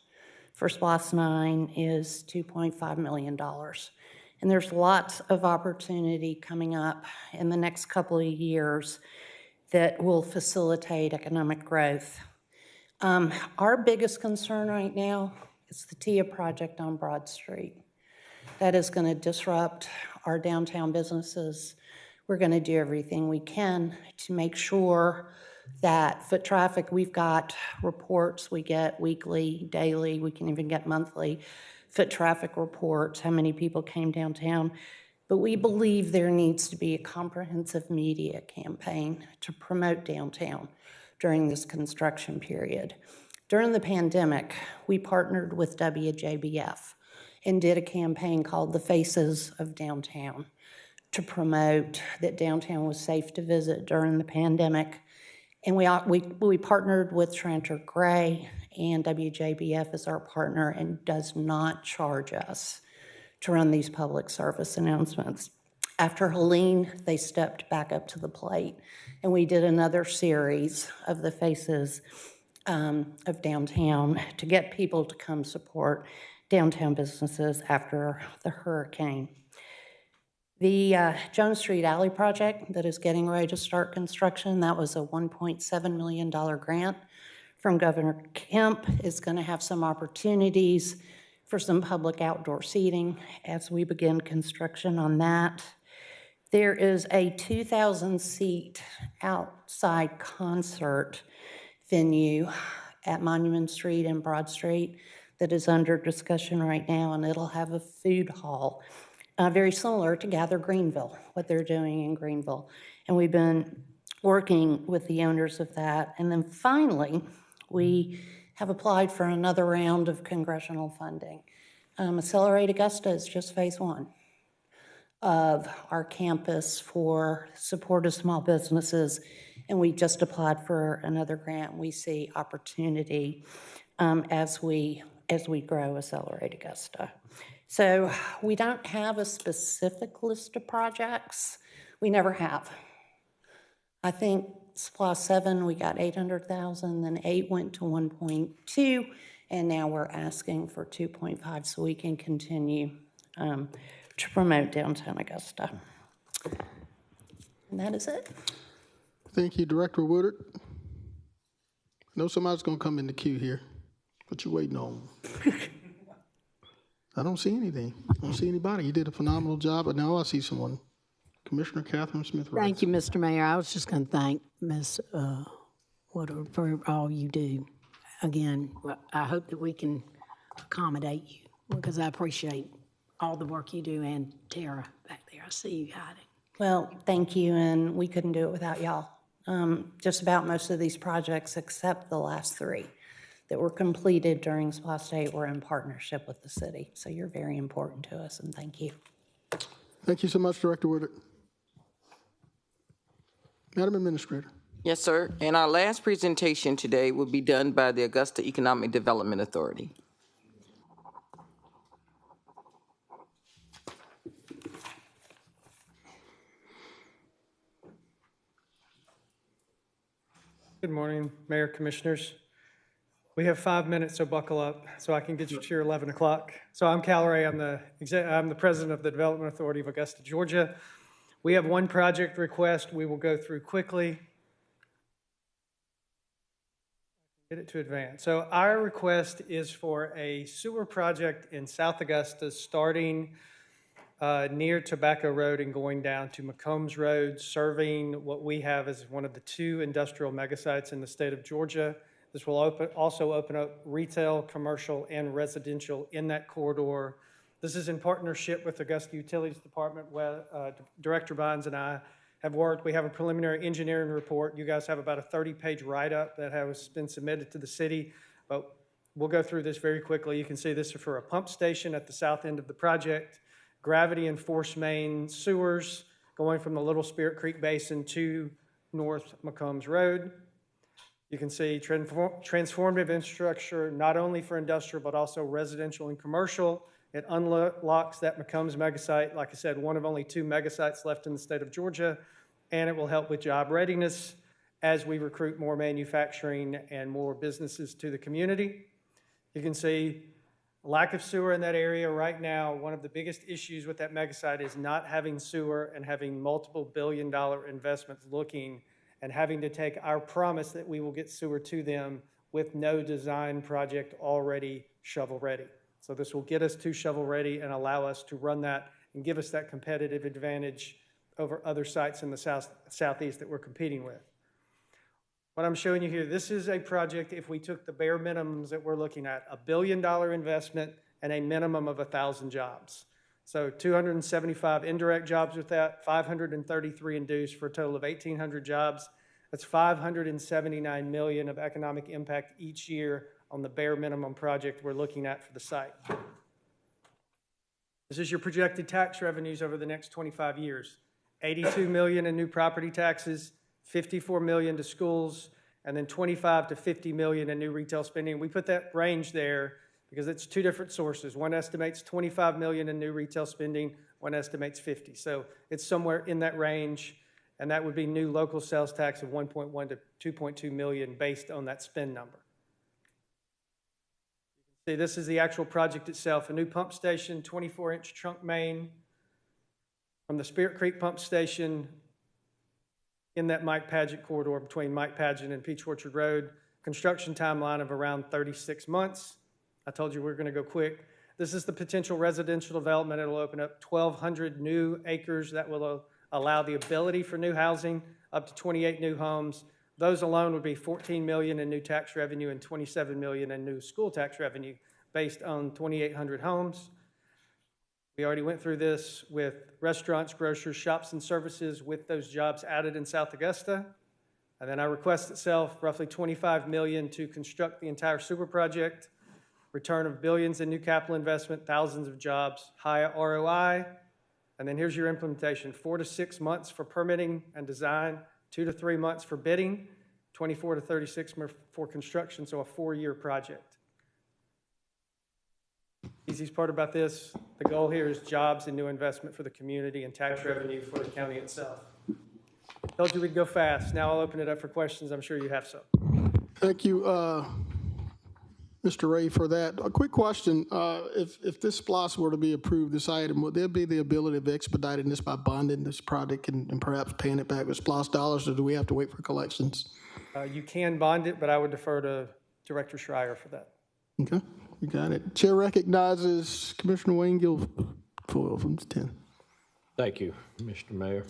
Speaker 12: for SPLOST 9 is $2.5 million. And there's lots of opportunity coming up in the next couple of years that will facilitate economic growth. Our biggest concern right now is the TIA project on Broad Street. That is going to disrupt our downtown businesses. We're going to do everything we can to make sure that foot traffic, we've got reports we get weekly, daily, we can even get monthly foot traffic reports, how many people came downtown. But we believe there needs to be a comprehensive media campaign to promote downtown during this construction period. During the pandemic, we partnered with WJBF and did a campaign called The Faces of Downtown to promote that downtown was safe to visit during the pandemic. And we partnered with Tranter Gray, and WJBF is our partner and does not charge us to run these public service announcements. After Helene, they stepped back up to the plate, and we did another series of the Faces of Downtown to get people to come support downtown businesses after the hurricane. The Jones Street Alley project that is getting ready to start construction, that was a $1.7 million grant from Governor Kemp, is going to have some opportunities for some public outdoor seating as we begin construction on that. There is a 2,000-seat outside concert venue at Monument Street and Broad Street that is under discussion right now, and it'll have a food hall, very similar to Gather Greenville, what they're doing in Greenville. And we've been working with the owners of that. And then finally, we have applied for another round of congressional funding. Accelerate Augusta is just phase one of our campus for support of small businesses, and we just applied for another grant. We see opportunity as we grow Accelerate Augusta. So we don't have a specific list of projects. We never have. I think SPLOST 7, we got 800,000, then 8 went to 1.2, and now we're asking for 2.5 so we can continue to promote downtown Augusta. And that is it.
Speaker 2: Thank you, Director Woodard. I know somebody's going to come in the queue here. What you waiting on? I don't see anything. I don't see anybody. You did a phenomenal job, but now I see someone. Commissioner Catherine Smith-Rice.
Speaker 9: Thank you, Mr. Mayor. I was just going to thank Ms. Woodard for all you do. Again, I hope that we can accommodate you because I appreciate all the work you do, and Tara back there. I see you hiding.
Speaker 12: Well, thank you, and we couldn't do it without y'all. just about most of these projects, except the last 3 that were completed during SPLOST 8, were in partnership with the city. So you're very important to us, and thank you.
Speaker 2: Thank you so much, Director Woodard. Madam Administrator.
Speaker 1: Yes, sir. And our last presentation today will be done by the Augusta Economic Development Authority.
Speaker 13: Good morning, Mayor, Commissioners. We have 5 minutes, so buckle up so I can get you to your 11 o'clock. So I'm Cal Ray. I'm the president of the Development Authority of Augusta, Georgia. We have 1 project request we will go through quickly. Get it to advance. So our request is for a sewer project in South Augusta starting near Tobacco Road and going down to McCombs Road, serving what we have as one of the 2 industrial megasites in the state of Georgia. This will also open up retail, commercial, and residential in that corridor. This is in partnership with Augusta Utilities Department, where Director Bynes and I have worked. We have a preliminary engineering report. You guys have about a 30-page write-up that has been submitted to the city, but we'll go through this very quickly. You can see this is for a pump station at the south end of the project, gravity and force main sewers going from the Little Spirit Creek Basin to North McCombs Road. You can see transformative infrastructure, not only for industrial, but also residential and commercial. It unlocks that McCombs megasite, like I said, one of only 2 megasites left in the state of Georgia, and it will help with job readiness as we recruit more manufacturing and more businesses to the community. You can see lack of sewer in that area right now. One of the biggest issues with that megasite is not having sewer and having multiple billion-dollar investments looking and having to take our promise that we will get sewer to them with no design project already shovel-ready. So this will get us to shovel-ready and allow us to run that and give us that competitive advantage over other sites in the southeast that we're competing with. What I'm showing you here, this is a project, if we took the bare minimums that we're looking at, $1 billion investment and a minimum of 1,000 jobs. So 275 indirect jobs with that, 533 induced for a total of 1,800 jobs. That's $579 million of economic impact each year on the bare minimum project we're looking at for the site. This is your projected tax revenues over the next 25 years. $82 million in new property taxes, $54 million to schools, and then $25 to $50 million in new retail spending. We put that range there because it's 2 different sources. One estimates $25 million in new retail spending, one estimates 50. So it's somewhere in that range, and that would be new local sales tax of 1.1 to 2.2 million based on that spend number. See, this is the actual project itself, a new pump station, 24-inch trunk main from the Spirit Creek pump station in that Mike Padgett corridor between Mike Padgett and Peach Orchard Road. Construction timeline of around 36 months. I told you we're going to go quick. This is the potential residential development. It'll open up 1,200 new acres that will allow the ability for new housing, up to 28 new homes. Those alone would be $14 million in new tax revenue and $27 million in new school tax revenue based on 2,800 homes. We already went through this with restaurants, grocers, shops, and services with those jobs added in South Augusta. And then our request itself, roughly $25 million to construct the entire sewer project, return of billions in new capital investment, thousands of jobs, high ROI. And then here's your implementation, 4 to 6 months for permitting and design, 2 to 3 months for bidding, 24 to 36 for construction, so a 4-year project. Easiest part about this, the goal here is jobs and new investment for the community and tax revenue for the county itself. Told you we'd go fast. Now I'll open it up for questions. I'm sure you have some.
Speaker 2: Thank you, Mr. Ray, for that. A quick question. If this SPLOST were to be approved, this item, would there be the ability of expediting this by bonding this project and perhaps paying it back with SPLOST dollars, or do we have to wait for collections?
Speaker 13: You can bond it, but I would defer to Director Schreier for that.
Speaker 2: Okay, you got it. Chair recognizes Commissioner Wayne Guilfoyle from 10.
Speaker 10: Thank you, Mr. Mayor.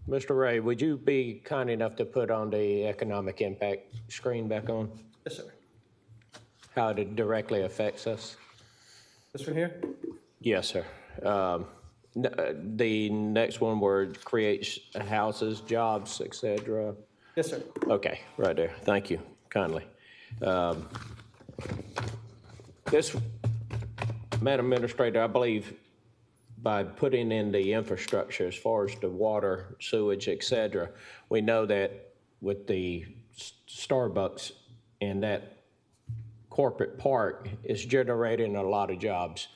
Speaker 10: Mr. Ray, would you be kind enough to put on the economic impact screen back on?
Speaker 13: Yes, sir.
Speaker 10: How it directly affects us?
Speaker 13: This one here?
Speaker 10: Yes, sir. The next one where it creates houses, jobs, et cetera.
Speaker 13: Yes, sir.
Speaker 10: Okay, right there. Thank you kindly. This, Madam Administrator, I believe by putting in the infrastructure as far as the water, sewage, et cetera, we know that with the Starbucks and that corporate park, it's generating a lot of jobs.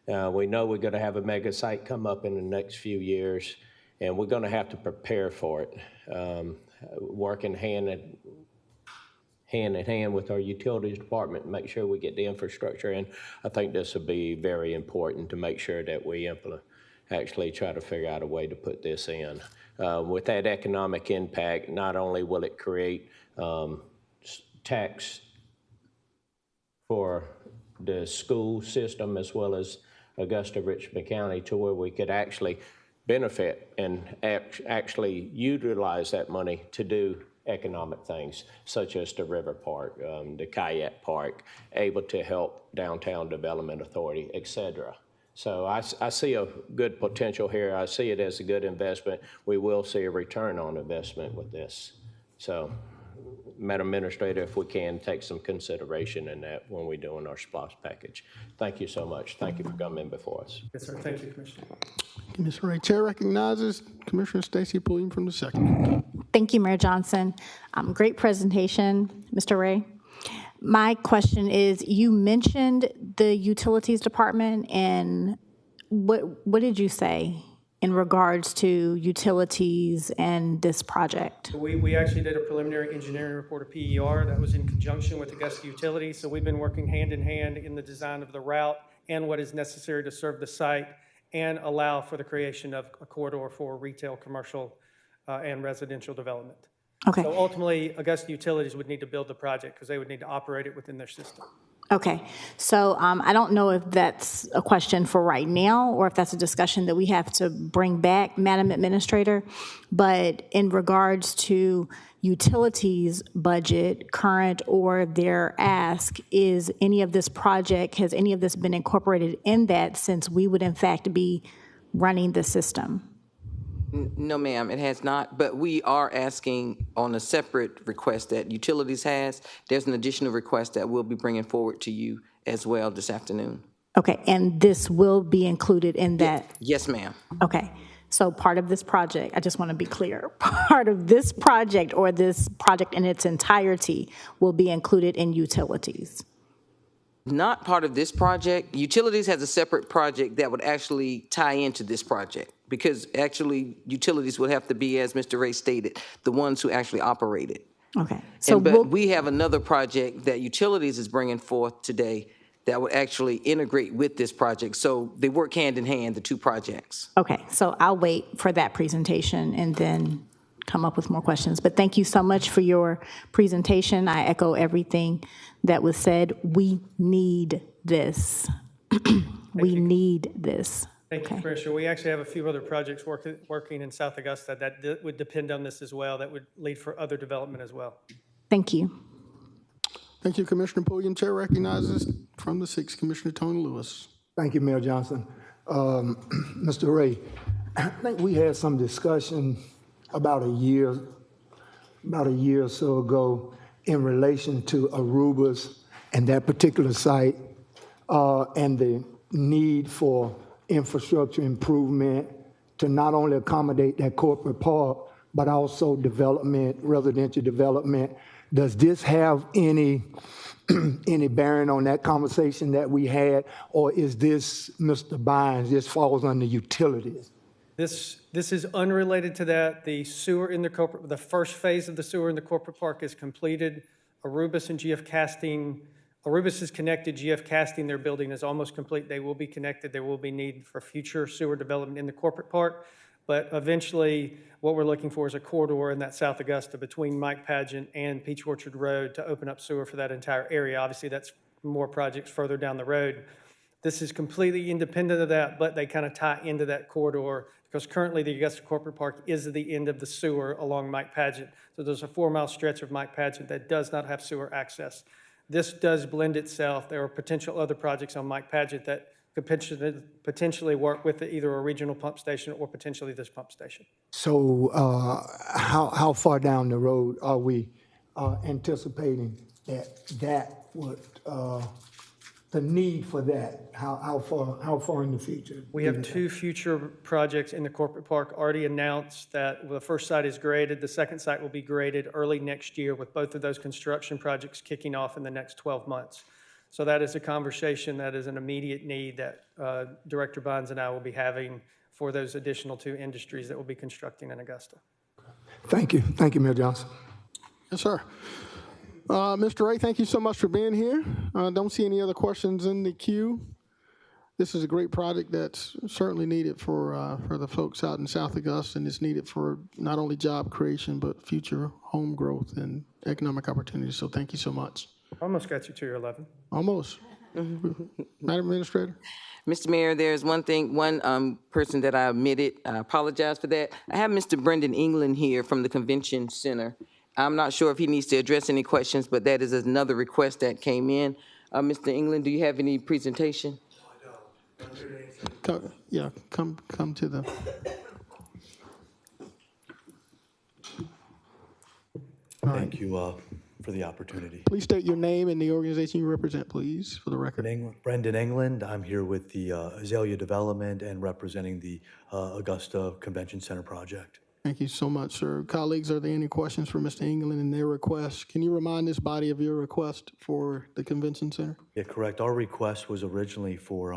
Speaker 10: We know we're going to have a mega site come up in the next few years, and we're going to have to prepare for it, working hand in hand with our utilities department, make sure we get the infrastructure in. I think this will be very important to make sure that we actually try to figure out a way to put this in. With that economic impact, not only will it create tax for the school system as well as Augusta-Richmond County to where we could actually benefit and actually utilize that money to do economic things, such as the river park, the kayak park, able to help downtown development authority, et cetera. So I see a good potential here. I see it as a good investment. We will see a return on investment with this. So, Madam Administrator, if we can take some consideration in that when we're doing our SPLOST package. Thank you so much. Thank you for coming before us.
Speaker 13: Yes, sir. Thank you, Commissioner.
Speaker 2: Thank you, Ms. Ray. Chair recognizes Commissioner Stacy Pulliam from the 2nd.
Speaker 5: Thank you, Mayor Johnson. Great presentation, Mr. Ray. My question is, you mentioned the Utilities Department, and what did you say in regards to utilities and this project?
Speaker 13: We actually did a preliminary engineering report, a PER, that was in conjunction with Augusta Utilities. So we've been working hand in hand in the design of the route and what is necessary to serve the site and allow for the creation of a corridor for retail, commercial, and residential development.
Speaker 5: Okay.
Speaker 13: So ultimately, Augusta Utilities would need to build the project because they would need to operate it within their system.
Speaker 5: Okay, so I don't know if that's a question for right now or if that's a discussion that we have to bring back, Madam Administrator, but in regards to utilities budget, current or their ask, is any of this project, has any of this been incorporated in that, since we would in fact be running the system?
Speaker 1: No, ma'am, it has not, but we are asking on a separate request that Utilities has. There's an additional request that we'll be bringing forward to you as well this afternoon.
Speaker 5: Okay, and this will be included in that?
Speaker 1: Yes, ma'am.
Speaker 5: Okay, so part of this project, I just want to be clear, part of this project or this project in its entirety will be included in Utilities?
Speaker 1: Not part of this project. Utilities has a separate project that would actually tie into this project, because actually Utilities would have to be, as Mr. Ray stated, the ones who actually operate it.
Speaker 5: Okay. So
Speaker 1: but we have another project that Utilities is bringing forth today that would actually integrate with this project. So they work hand in hand, the two projects.
Speaker 5: Okay, so I'll wait for that presentation and then come up with more questions. But thank you so much for your presentation. I echo everything that was said. We need this. We need this.
Speaker 13: Thank you, Commissioner. We actually have a few other projects working in South Augusta that would depend on this as well, that would lead for other development as well.
Speaker 5: Thank you.
Speaker 2: Thank you, Commissioner Pulliam. Chair recognizes from the 6th, Commissioner Tony Lewis.
Speaker 14: Thank you, Mayor Johnson. Mr. Ray, I think we had some discussion about a year or so ago in relation to Aruba's and that particular site and the need for infrastructure improvement to not only accommodate that corporate park, but also development, residential development. Does this have any bearing on that conversation that we had, or is this, Mr. Bynes, this falls under utilities?
Speaker 13: This is unrelated to that. The sewer in the first phase of the sewer in the corporate park is completed. Arubis and GF Casting, Arubis is connected. GF Casting, their building is almost complete. They will be connected. There will be need for future sewer development in the corporate park. But eventually, what we're looking for is a corridor in that South Augusta between Mike Pageant and Peach Orchard Road to open up sewer for that entire area. Obviously, that's more projects further down the road. This is completely independent of that, but they kind of tie into that corridor because currently the Augusta Corporate Park is the end of the sewer along Mike Pageant. So there's a 4-mile stretch of Mike Pageant that does not have sewer access. This does blend itself. There are potential other projects on Mike Pageant that could potentially work with either a regional pump station or potentially this pump station.
Speaker 14: So how far down the road are we anticipating that would, the need for that? How far in the future?
Speaker 13: We have 2 future projects in the corporate park already announced that the first site is graded. The second site will be graded early next year, with both of those construction projects kicking off in the next 12 months. So that is a conversation that is an immediate need that Director Bonds and I will be having for those additional 2 industries that will be constructing in Augusta.
Speaker 14: Thank you. Thank you, Mayor Johnson.
Speaker 2: Yes, sir. Mr. Ray, thank you so much for being here. Don't see any other questions in the queue. This is a great project that's certainly needed for the folks out in South Augusta, and it's needed for not only job creation, but future home growth and economic opportunities. So thank you so much.
Speaker 13: Almost got you to your 11.
Speaker 2: Almost. Madam Administrator?
Speaker 1: Mr. Mayor, there's one person that I omitted. I apologize for that. I have Mr. Brendan England here from the Convention Center. I'm not sure if he needs to address any questions, but that is another request that came in. Mr. England, do you have any presentation?
Speaker 2: Come to the.
Speaker 15: Thank you for the opportunity.
Speaker 2: Please state your name and the organization you represent, please, for the record.
Speaker 15: Brendan England. I'm here with the Azalea Development and representing the Augusta Convention Center project.
Speaker 2: Thank you so much, sir. Colleagues, are there any questions for Mr. England and their request? Can you remind this body of your request for the Convention Center?
Speaker 15: Yeah, correct. Our request was originally for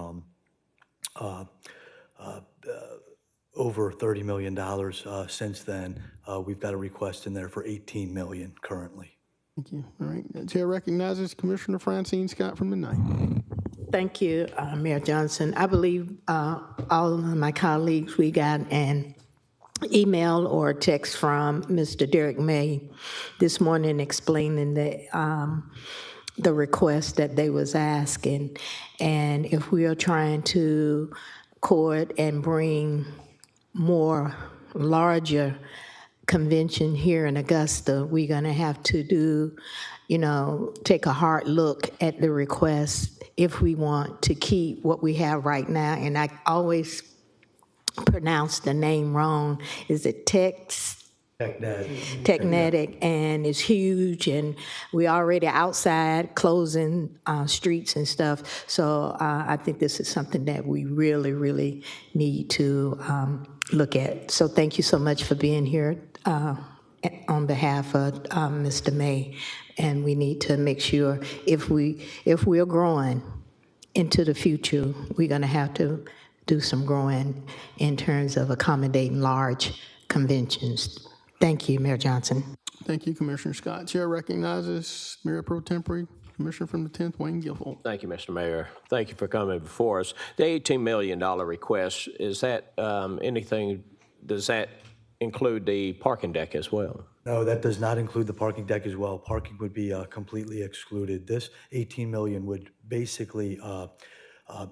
Speaker 15: over $30 million. Since then, we've got a request in there for $18 million currently.
Speaker 2: Thank you. All right. The chair recognizes Commissioner Francine Scott from the 9th.
Speaker 4: Thank you, Mayor Johnson. I believe all of my colleagues, we got an email or text from Mr. Derek May this morning explaining the request that they was asking. And if we are trying to court and bring more larger convention here in Augusta, we're going to have to do, take a hard look at the request if we want to keep what we have right now. And I always pronounce the name wrong. Is it Technetic, and it's huge, and we already outside closing streets and stuff. So I think this is something that we really, really need to look at. So thank you so much for being here on behalf of Mr. May. And we need to make sure if we're growing into the future, we're going to have to do some growing in terms of accommodating large conventions. Thank you, Mayor Johnson.
Speaker 2: Thank you, Commissioner Scott. Chair recognizes Mayor Pro Tempore, Commissioner from the 10th, Wayne Guilfoyle.
Speaker 10: Thank you, Mr. Mayor. Thank you for coming before us. The $18 million request, is that anything, does that include the parking deck as well?
Speaker 15: No, that does not include the parking deck as well. Parking would be completely excluded. This $18 million would basically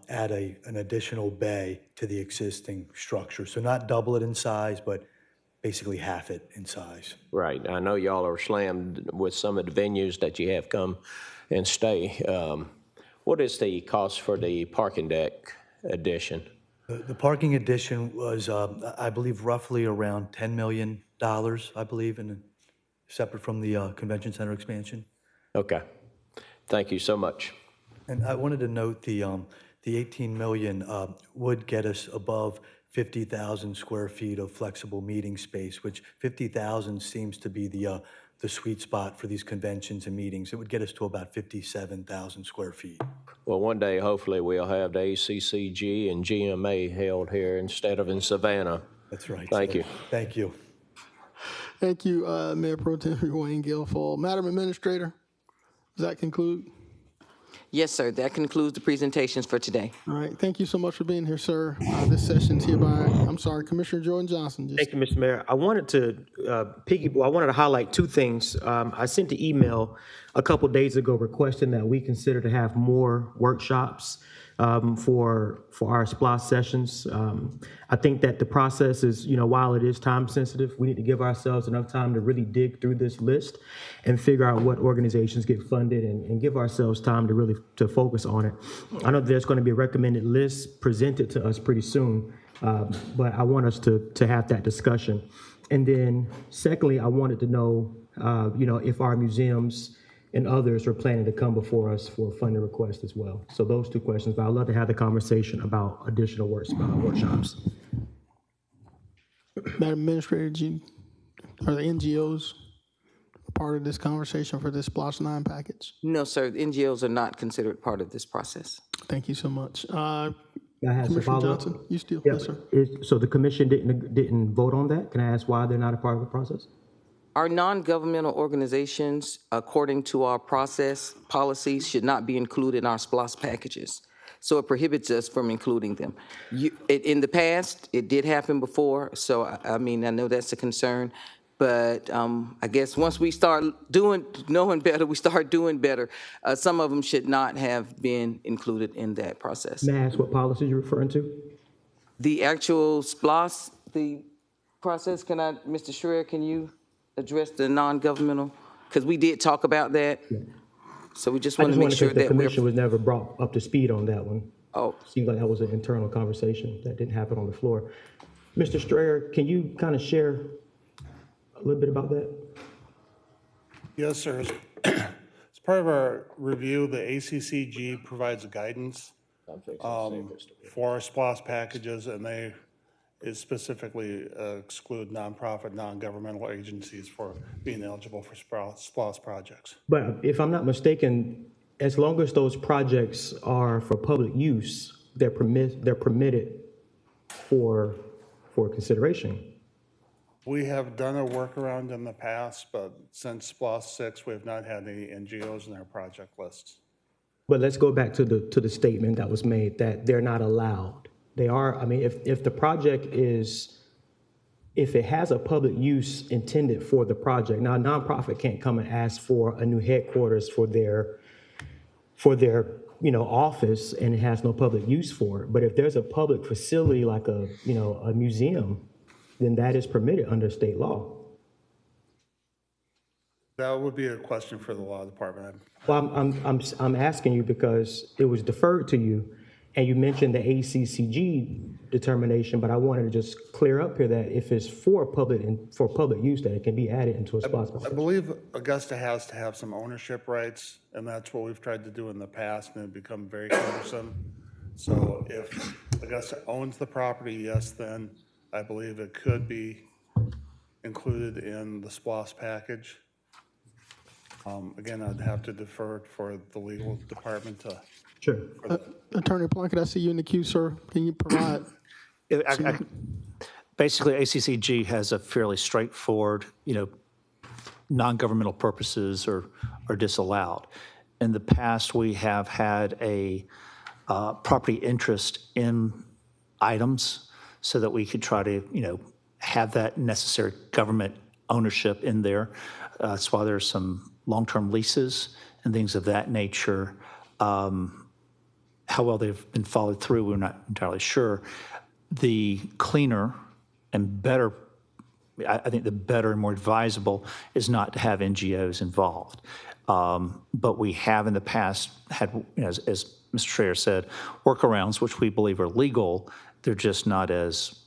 Speaker 15: add an additional bay to the existing structure. So not double it in size, but basically half it in size.
Speaker 10: Right. I know y'all are slammed with some of the venues that you have come and stay. What is the cost for the parking deck addition?
Speaker 15: The parking addition was, I believe, roughly around $10 million, I believe, and separate from the convention center expansion.
Speaker 10: Okay. Thank you so much.
Speaker 15: And I wanted to note the $18 million would get us above 50,000 square feet of flexible meeting space, which 50,000 seems to be the sweet spot for these conventions and meetings. It would get us to about 57,000 square feet.
Speaker 10: Well, one day, hopefully, we'll have the ACCG and GMA held here instead of in Savannah.
Speaker 15: That's right.
Speaker 10: Thank you.
Speaker 15: Thank you.
Speaker 2: Thank you, Mayor Pro Tempore Wayne Guilfoyle. Madam Administrator, does that conclude?
Speaker 1: Yes, sir. That concludes the presentations for today.
Speaker 2: All right. Thank you so much for being here, sir. This session's hereby, Commissioner Jordan Johnson.
Speaker 6: Thank you, Mr. Mayor. I wanted to I wanted to highlight two things. I sent an email a couple days ago requesting that we consider to have more workshops for our SPLOST sessions. I think that the process is, while it is time sensitive, we need to give ourselves enough time to really dig through this list and figure out what organizations get funded and give ourselves time to really to focus on it. I know there's going to be a recommended list presented to us pretty soon, but I want us to have that discussion. And then secondly, I wanted to know, if our museums and others are planning to come before us for a funding request as well. So those two questions, but I'd love to have the conversation about additional workshops.
Speaker 2: Madam Administrator, are the NGOs a part of this conversation for this SPLOST 9 package?
Speaker 1: No, sir, the NGOs are not considered part of this process.
Speaker 2: Thank you so much.
Speaker 6: I have
Speaker 2: Commissioner
Speaker 6: some follow-up.
Speaker 2: Johnson, you still,
Speaker 6: Yeah.
Speaker 2: yes, sir.
Speaker 6: So the commission didn't vote on that? Can I ask why they're not a part of the process?
Speaker 1: Our non-governmental organizations, according to our process policies, should not be included in our SPLOST packages. So it prohibits us from including them. In the past, it did happen before, so I know that's a concern. But I guess once we start knowing better, we start doing better. Some of them should not have been included in that process.
Speaker 6: May I ask what policy you're referring to?
Speaker 1: The actual SPLOST, the process, Mr. Schreier, can you address the non-governmental? Because we did talk about that. Yeah. So we just want to make sure that
Speaker 6: the commission was never brought up to speed on that one.
Speaker 1: Oh.
Speaker 6: Seems like that was an internal conversation that didn't happen on the floor. Mr. Strayer, can you kind of share a little bit about that?
Speaker 16: Yes, sir. As part of our review, the ACCG provides guidance for our SPLOST packages, and they specifically exclude nonprofit, non-governmental agencies for being eligible for SPLOST projects.
Speaker 6: But if I'm not mistaken, as long as those projects are for public use, they're permitted for consideration.
Speaker 16: We have done a workaround in the past, but since SPLOST 6, we have not had any NGOs in our project lists.
Speaker 6: But let's go back to the statement that was made that they're not allowed. They are. I mean, if the project if it has a public use intended for the project, now a nonprofit can't come and ask for a new headquarters for their office and it has no public use for it. But if there's a public facility like a museum, then that is permitted under state law.
Speaker 16: That would be a question for the law department.
Speaker 6: Well, I'm asking you because it was deferred to you, and you mentioned the ACCG determination, but I wanted to just clear up here that if it's for public use, that it can be added into a SPLOST process.
Speaker 16: I believe Augusta has to have some ownership rights, and that's what we've tried to do in the past, and it's become very cumbersome. So if Augusta owns the property, yes, then I believe it could be included in the SPLOST package. Again, I'd have to defer for the legal department to.
Speaker 6: Sure.
Speaker 2: Attorney Plunkett, I see you in the queue, sir. Can you provide?
Speaker 17: Basically, ACCG has a fairly straightforward, non-governmental purposes are disallowed. In the past, we have had a property interest in items so that we could try to, have that necessary government ownership in there. That's why there's some long-term leases and things of that nature. How well they've been followed through, we're not entirely sure. The cleaner and better, I think the better and more advisable is not to have NGOs involved. But we have in the past had, as Mr. Schreier said, workarounds, which we believe are legal. They're just not as,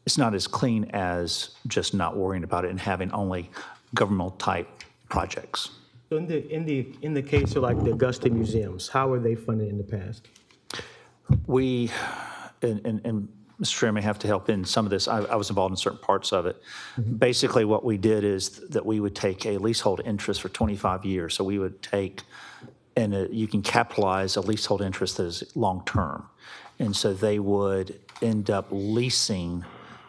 Speaker 17: it's not as clean as just not worrying about it and having only governmental type projects.
Speaker 6: So in the case of like the Augusta museums, how were they funded in the past?
Speaker 17: We, and Mr. Schreier may have to help in some of this. I was involved in certain parts of it. Mm-hmm. Basically, what we did is that we would take a leasehold interest for 25 years. So we would take, and you can capitalize a leasehold interest that is long-term. And so they would end up leasing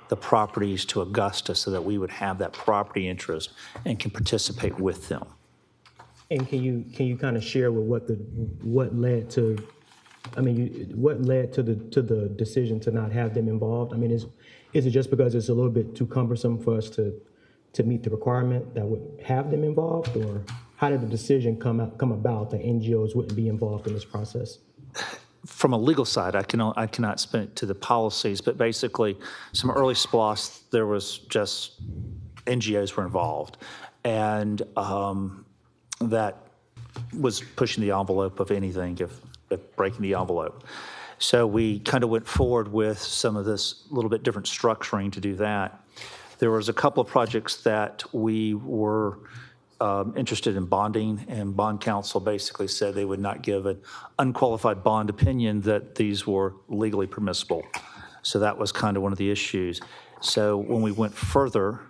Speaker 17: the properties to Augusta so that we would have that property interest and can participate with them.
Speaker 6: And can you kind of share with what led to the decision to not have them involved? I mean, is it just because it's a little bit too cumbersome for us to meet the requirement that would have them involved, or? how did the decision come about that NGOs wouldn't be involved in this process?
Speaker 17: From a legal side, I cannot speak to the policies, but basically, some early SPLOST, there was just NGOs were involved, and that was pushing the envelope of anything, if breaking the envelope. So we kind of went forward with some of this little bit different structuring to do that. There was a couple of projects that we were interested in bonding, and bond counsel basically said they would not give an unqualified bond opinion that these were legally permissible. So that was kind of one of the issues. So when we went further,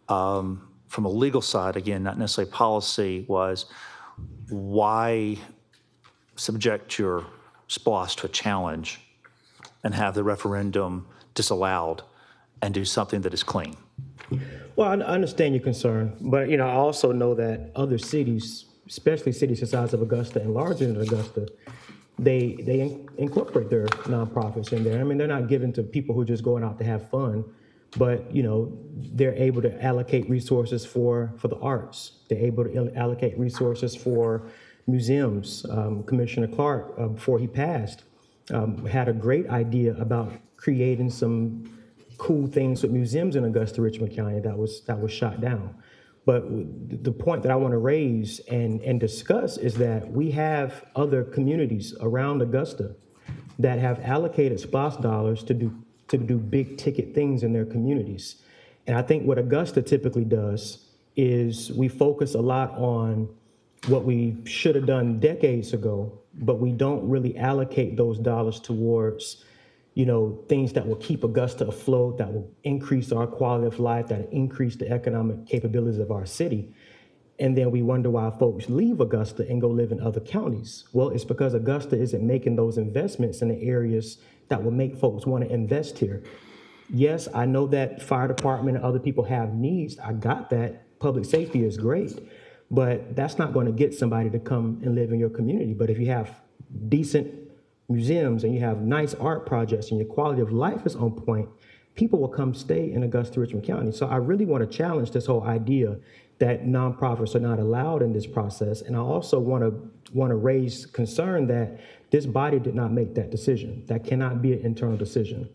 Speaker 17: from a legal side, again, not necessarily policy, was why subject your SPLOST to a challenge and have the referendum disallowed and do something that is clean?
Speaker 6: Well, I understand your concern, but I also know that other cities, especially cities the size of Augusta and larger than Augusta, they incorporate their nonprofits in there. I mean, they're not given to people who are just going out to have fun, but they're able to allocate resources for the arts. They're able to allocate resources for museums. Commissioner Clark, before he passed, had a great idea about creating some cool things with museums in Augusta, Richmond County that was shot down. But the point that I want to raise and discuss is that we have other communities around Augusta that have allocated SPLOST dollars to do big ticket things in their communities. And I think what Augusta typically does is we focus a lot on what we should have done decades ago, but we don't really allocate those dollars towards things that will keep Augusta afloat, that will increase our quality of life, that will increase the economic capabilities of our city. And then we wonder why folks leave Augusta and go live in other counties. Well, it's because Augusta isn't making those investments in the areas that will make folks want to invest here. Yes, I know that fire department and other people have needs. I got that. Public safety is great, but that's not going to get somebody to come and live in your community. But if you have decent museums and you have nice art projects and your quality of life is on point, people will come stay in Augusta, Richmond County. So I really want to challenge this whole idea that nonprofits are not allowed in this process. And I also want to raise concern that this body did not make that decision. That cannot be an internal decision.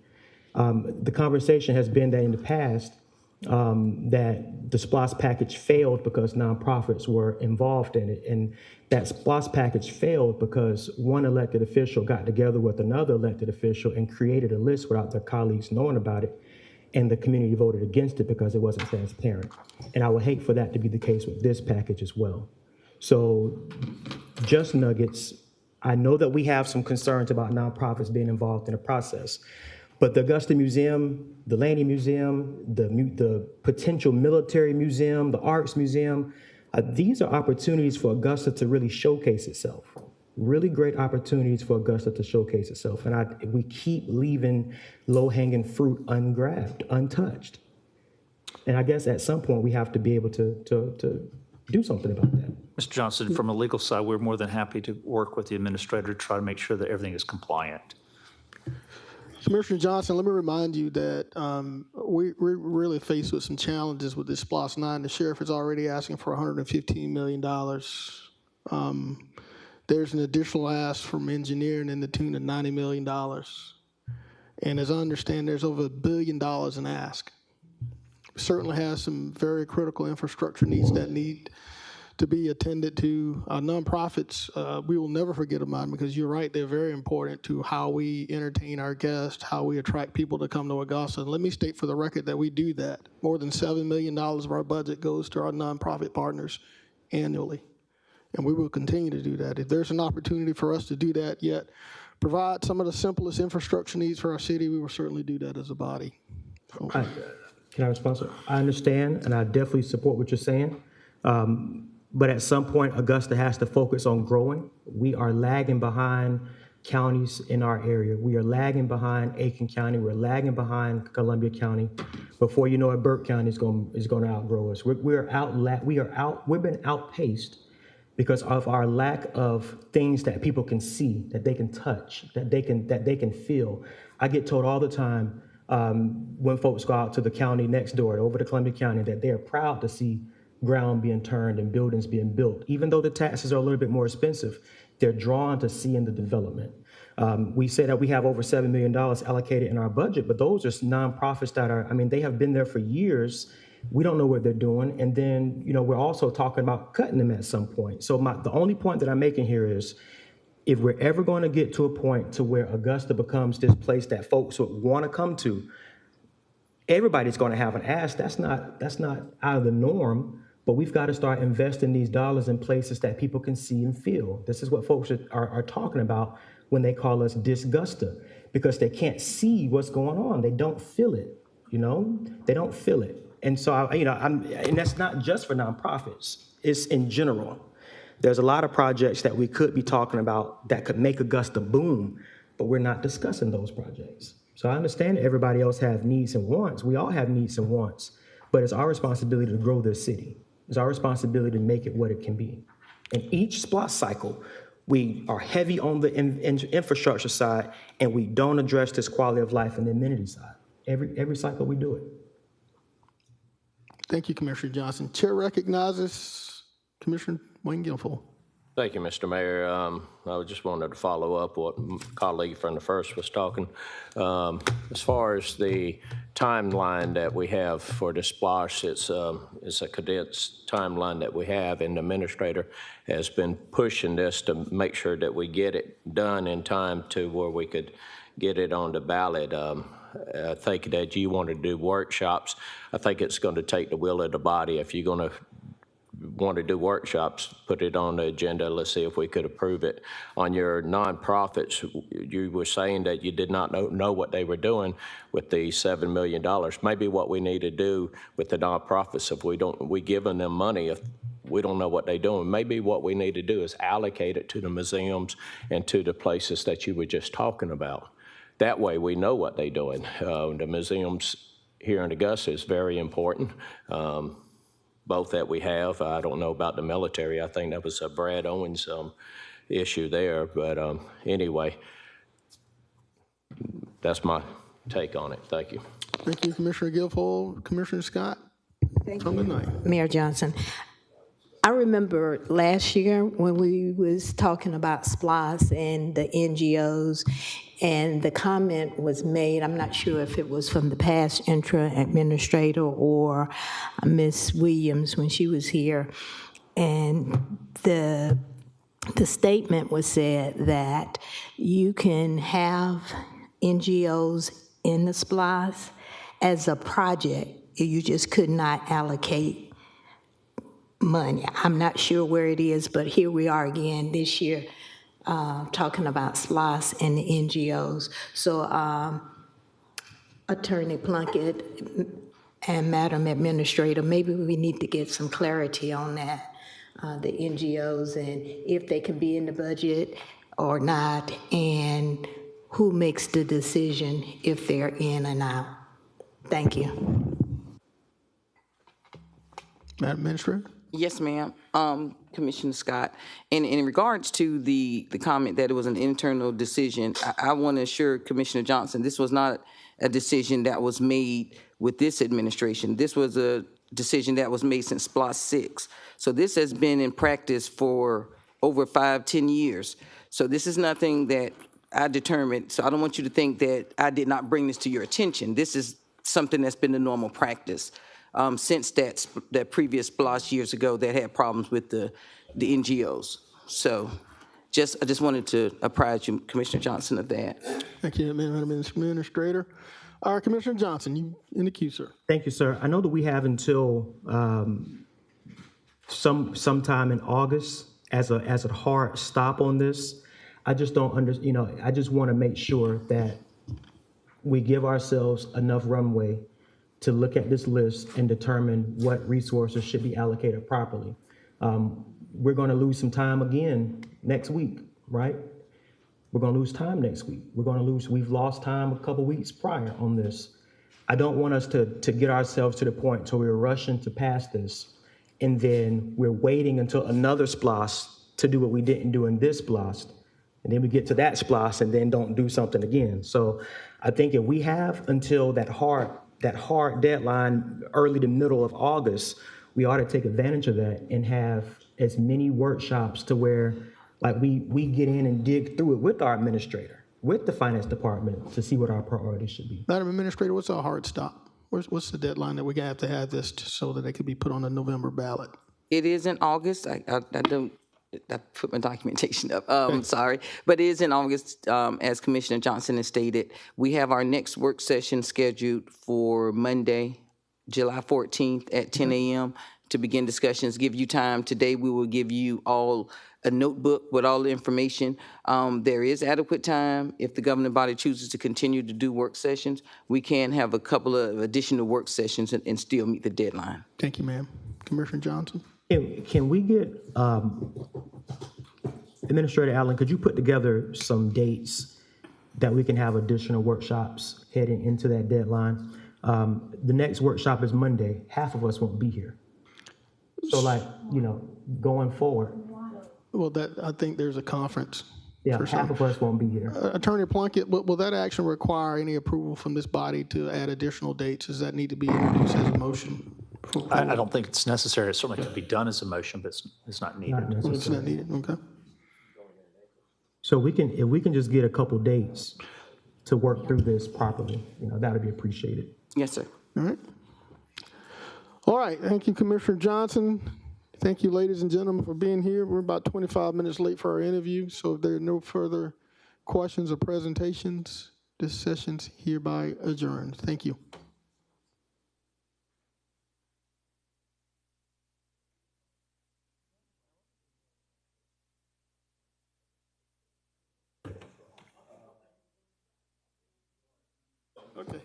Speaker 6: The conversation has been that in the past, that the SPLOST package failed because nonprofits were involved in it. And that SPLOST package failed because one elected official got together with another elected official and created a list without their colleagues knowing about it. And the community voted against it because it wasn't transparent. And I would hate for that to be the case with this package as well. So just nuggets, I know that we have some concerns about nonprofits being involved in the process. But the Augusta Museum, the Laney Museum, the potential military museum, the arts museum, these are opportunities for Augusta to really showcase itself. Really great opportunities for Augusta to showcase itself. And we keep leaving low-hanging fruit ungrabbed, untouched. And I guess at some point we have to be able to do something about that.
Speaker 17: Mr. Johnson, from a legal side, we're more than happy to work with the administrator to try to make sure that everything is compliant.
Speaker 2: Commissioner Johnson, let me remind you that we're really faced with some challenges with this SPLOST 9. The sheriff is already asking for $115 million. There's an additional ask from engineering in the tune of $90 million. And as I understand, there's over $1 billion in ask. Certainly has some very critical infrastructure needs that need to be attended to. Nonprofits, we will never forget about them because you're right, they're very important to how we entertain our guests, how we attract people to come to Augusta. And let me state for the record that we do that. More than $7 million of our budget goes to our nonprofit partners annually. And we will continue to do that. If there's an opportunity for us to do that yet, provide some of the simplest infrastructure needs for our city, we will certainly do that as a body. So.
Speaker 6: Can I respond? I understand, and I definitely support what you're saying. But at some point, Augusta has to focus on growing. We are lagging behind counties in our area. We are lagging behind Aiken County. We're lagging behind Columbia County. Before you know it, Burke County is going to outgrow us. We've been outpaced because of our lack of things that people can see, that they can touch, that they can feel. I get told all the time when folks go out to the county next door, over to Columbia County, that they are proud to see ground being turned and buildings being built. Even though the taxes are a little bit more expensive, they're drawn to seeing the development. We say that we have over $7 million allocated in our budget, but those are nonprofits that are, I mean, they have been there for years. We don't know what they're doing. And then, you know, we're also talking about cutting them at some point. So the only point that I'm making here is, if we're ever going to get to a point to where Augusta becomes this place that folks would want to come to, everybody's going to have an ask. That's not out of the norm, but we've got to start investing these dollars in places that people can see and feel. This is what folks are talking about when they call us disgusta, because they can't see what's going on. They don't feel it, you know? They don't feel it. And so, and that's not just for nonprofits. It's in general. There's a lot of projects that we could be talking about that could make Augusta boom, but we're not discussing those projects. So I understand that everybody else has needs and wants. We all have needs and wants, but it's our responsibility to grow this city. It's our responsibility to make it what it can be. In each SPLOST cycle, we are heavy on the infrastructure side, and we don't address this quality of life and the amenity side. Every cycle we do it.
Speaker 2: Thank you, Commissioner Johnson. Chair recognizes Commissioner Wayne Guilfoyle.
Speaker 10: Thank you, Mr. Mayor. I just wanted to follow up what my colleague from the first was talking. As far as the timeline that we have for the SPLOST, it's a condensed timeline that we have, and the administrator has been pushing this to make sure that we get it done in time to where we could get it on the ballot. I think that you want to do workshops. I think it's going to take the will of the body. If you're going to want to do workshops, put it on the agenda. Let's see if we could approve it. On your nonprofits, you were saying that you did not know what they were doing with the $7 million. Maybe what we need to do with the nonprofits, if we giving them money, if we don't know what they're doing, maybe what we need to do is allocate it to the museums and to the places that you were just talking about. That way we know what they're doing. The museums here in Augusta is very important. Both that we have. I don't know about the military. I think that was a Brad Owens issue there. But anyway, that's my take on it. Thank you.
Speaker 2: Thank you, Commissioner Guilfoyle. Commissioner Scott from the ninth.
Speaker 4: Mayor Johnson, I remember last year when we was talking about SPLOST and the NGOs, and the comment was made, I'm not sure if it was from the past administrator or Ms. Williams when she was here, and the statement was said that you can have NGOs in the SPLOST as a project, you just could not allocate money. I'm not sure where it is, but here we are again this year talking about SPLOST and the NGOs. So Attorney Plunkett and Madam Administrator, maybe we need to get some clarity on that, the NGOs, and if they can be in the budget or not, and who makes the decision if they're in and out. Thank you.
Speaker 2: Madam Administrator?
Speaker 1: Yes, ma'am. Commissioner Scott, and in regards to the comment that it was an internal decision, I want to assure Commissioner Johnson, this was not a decision that was made with this administration. This was a decision that was made since SPLOST 6. So this has been in practice for over 5-10 years. So this is nothing that I determined. So I don't want you to think that I did not bring this to your attention. This is something that's been the normal practice. Since that previous SPLOST years ago that had problems with the NGOs. So I just wanted to apprise you, Commissioner Johnson, of that.
Speaker 2: Thank you, Madam Administrator. All right, Commissioner Johnson, you in the queue, sir.
Speaker 6: Thank you, sir. I know that we have until sometime in August as a hard stop on this. I just don't I just want to make sure that we give ourselves enough runway to look at this list and determine what resources should be allocated properly. We're going to lose some time again next week, right? We're going to lose time next week. We've lost time a couple weeks prior on this. I don't want us to get ourselves to the point where we're rushing to pass this, and then we're waiting until another SPLOST to do what we didn't do in this SPLOST, and then we get to that SPLOST and then don't do something again. So I think if we have until that hard deadline, early to middle of August, we ought to take advantage of that and have as many workshops to where, like, we get in and dig through it with our administrator, with the finance department, to see what our priorities should be.
Speaker 2: Madam Administrator, what's our hard stop? What's the deadline that we have to have this so that it can be put on the November ballot?
Speaker 1: It is in August. I don't, I put my documentation up. Sorry. But it is in August, as Commissioner Johnson has stated. We have our next work session scheduled for Monday, July 14th at 10 a.m. to begin discussions, give you time. Today, we will give you all a notebook with all the information. There is adequate time. If the governing body chooses to continue to do work sessions, we can have a couple of additional work sessions and still meet the deadline.
Speaker 2: Thank you, ma'am. Commissioner Johnson?
Speaker 6: Can we get, Administrator Allen, could you put together some dates that we can have additional workshops heading into that deadline? The next workshop is Monday. Half of us won't be here. So, like, going forward.
Speaker 2: Well, I think there's a conference.
Speaker 6: Yeah, half of us won't be here.
Speaker 2: Attorney Plunkett, will that action require any approval from this body to add additional dates? Does that need to be introduced as a motion?
Speaker 17: I don't think it's necessary. It certainly could be done as a motion, but it's not needed.
Speaker 2: It's not needed, okay.
Speaker 6: So if we can just get a couple dates to work through this properly, that would be appreciated.
Speaker 1: Yes, sir.
Speaker 2: All right. All right, thank you, Commissioner Johnson. Thank you, ladies and gentlemen, for being here. We're about 25 minutes late for our interview, so if there are no further questions or presentations, this session's hereby adjourned. Thank you. Okay.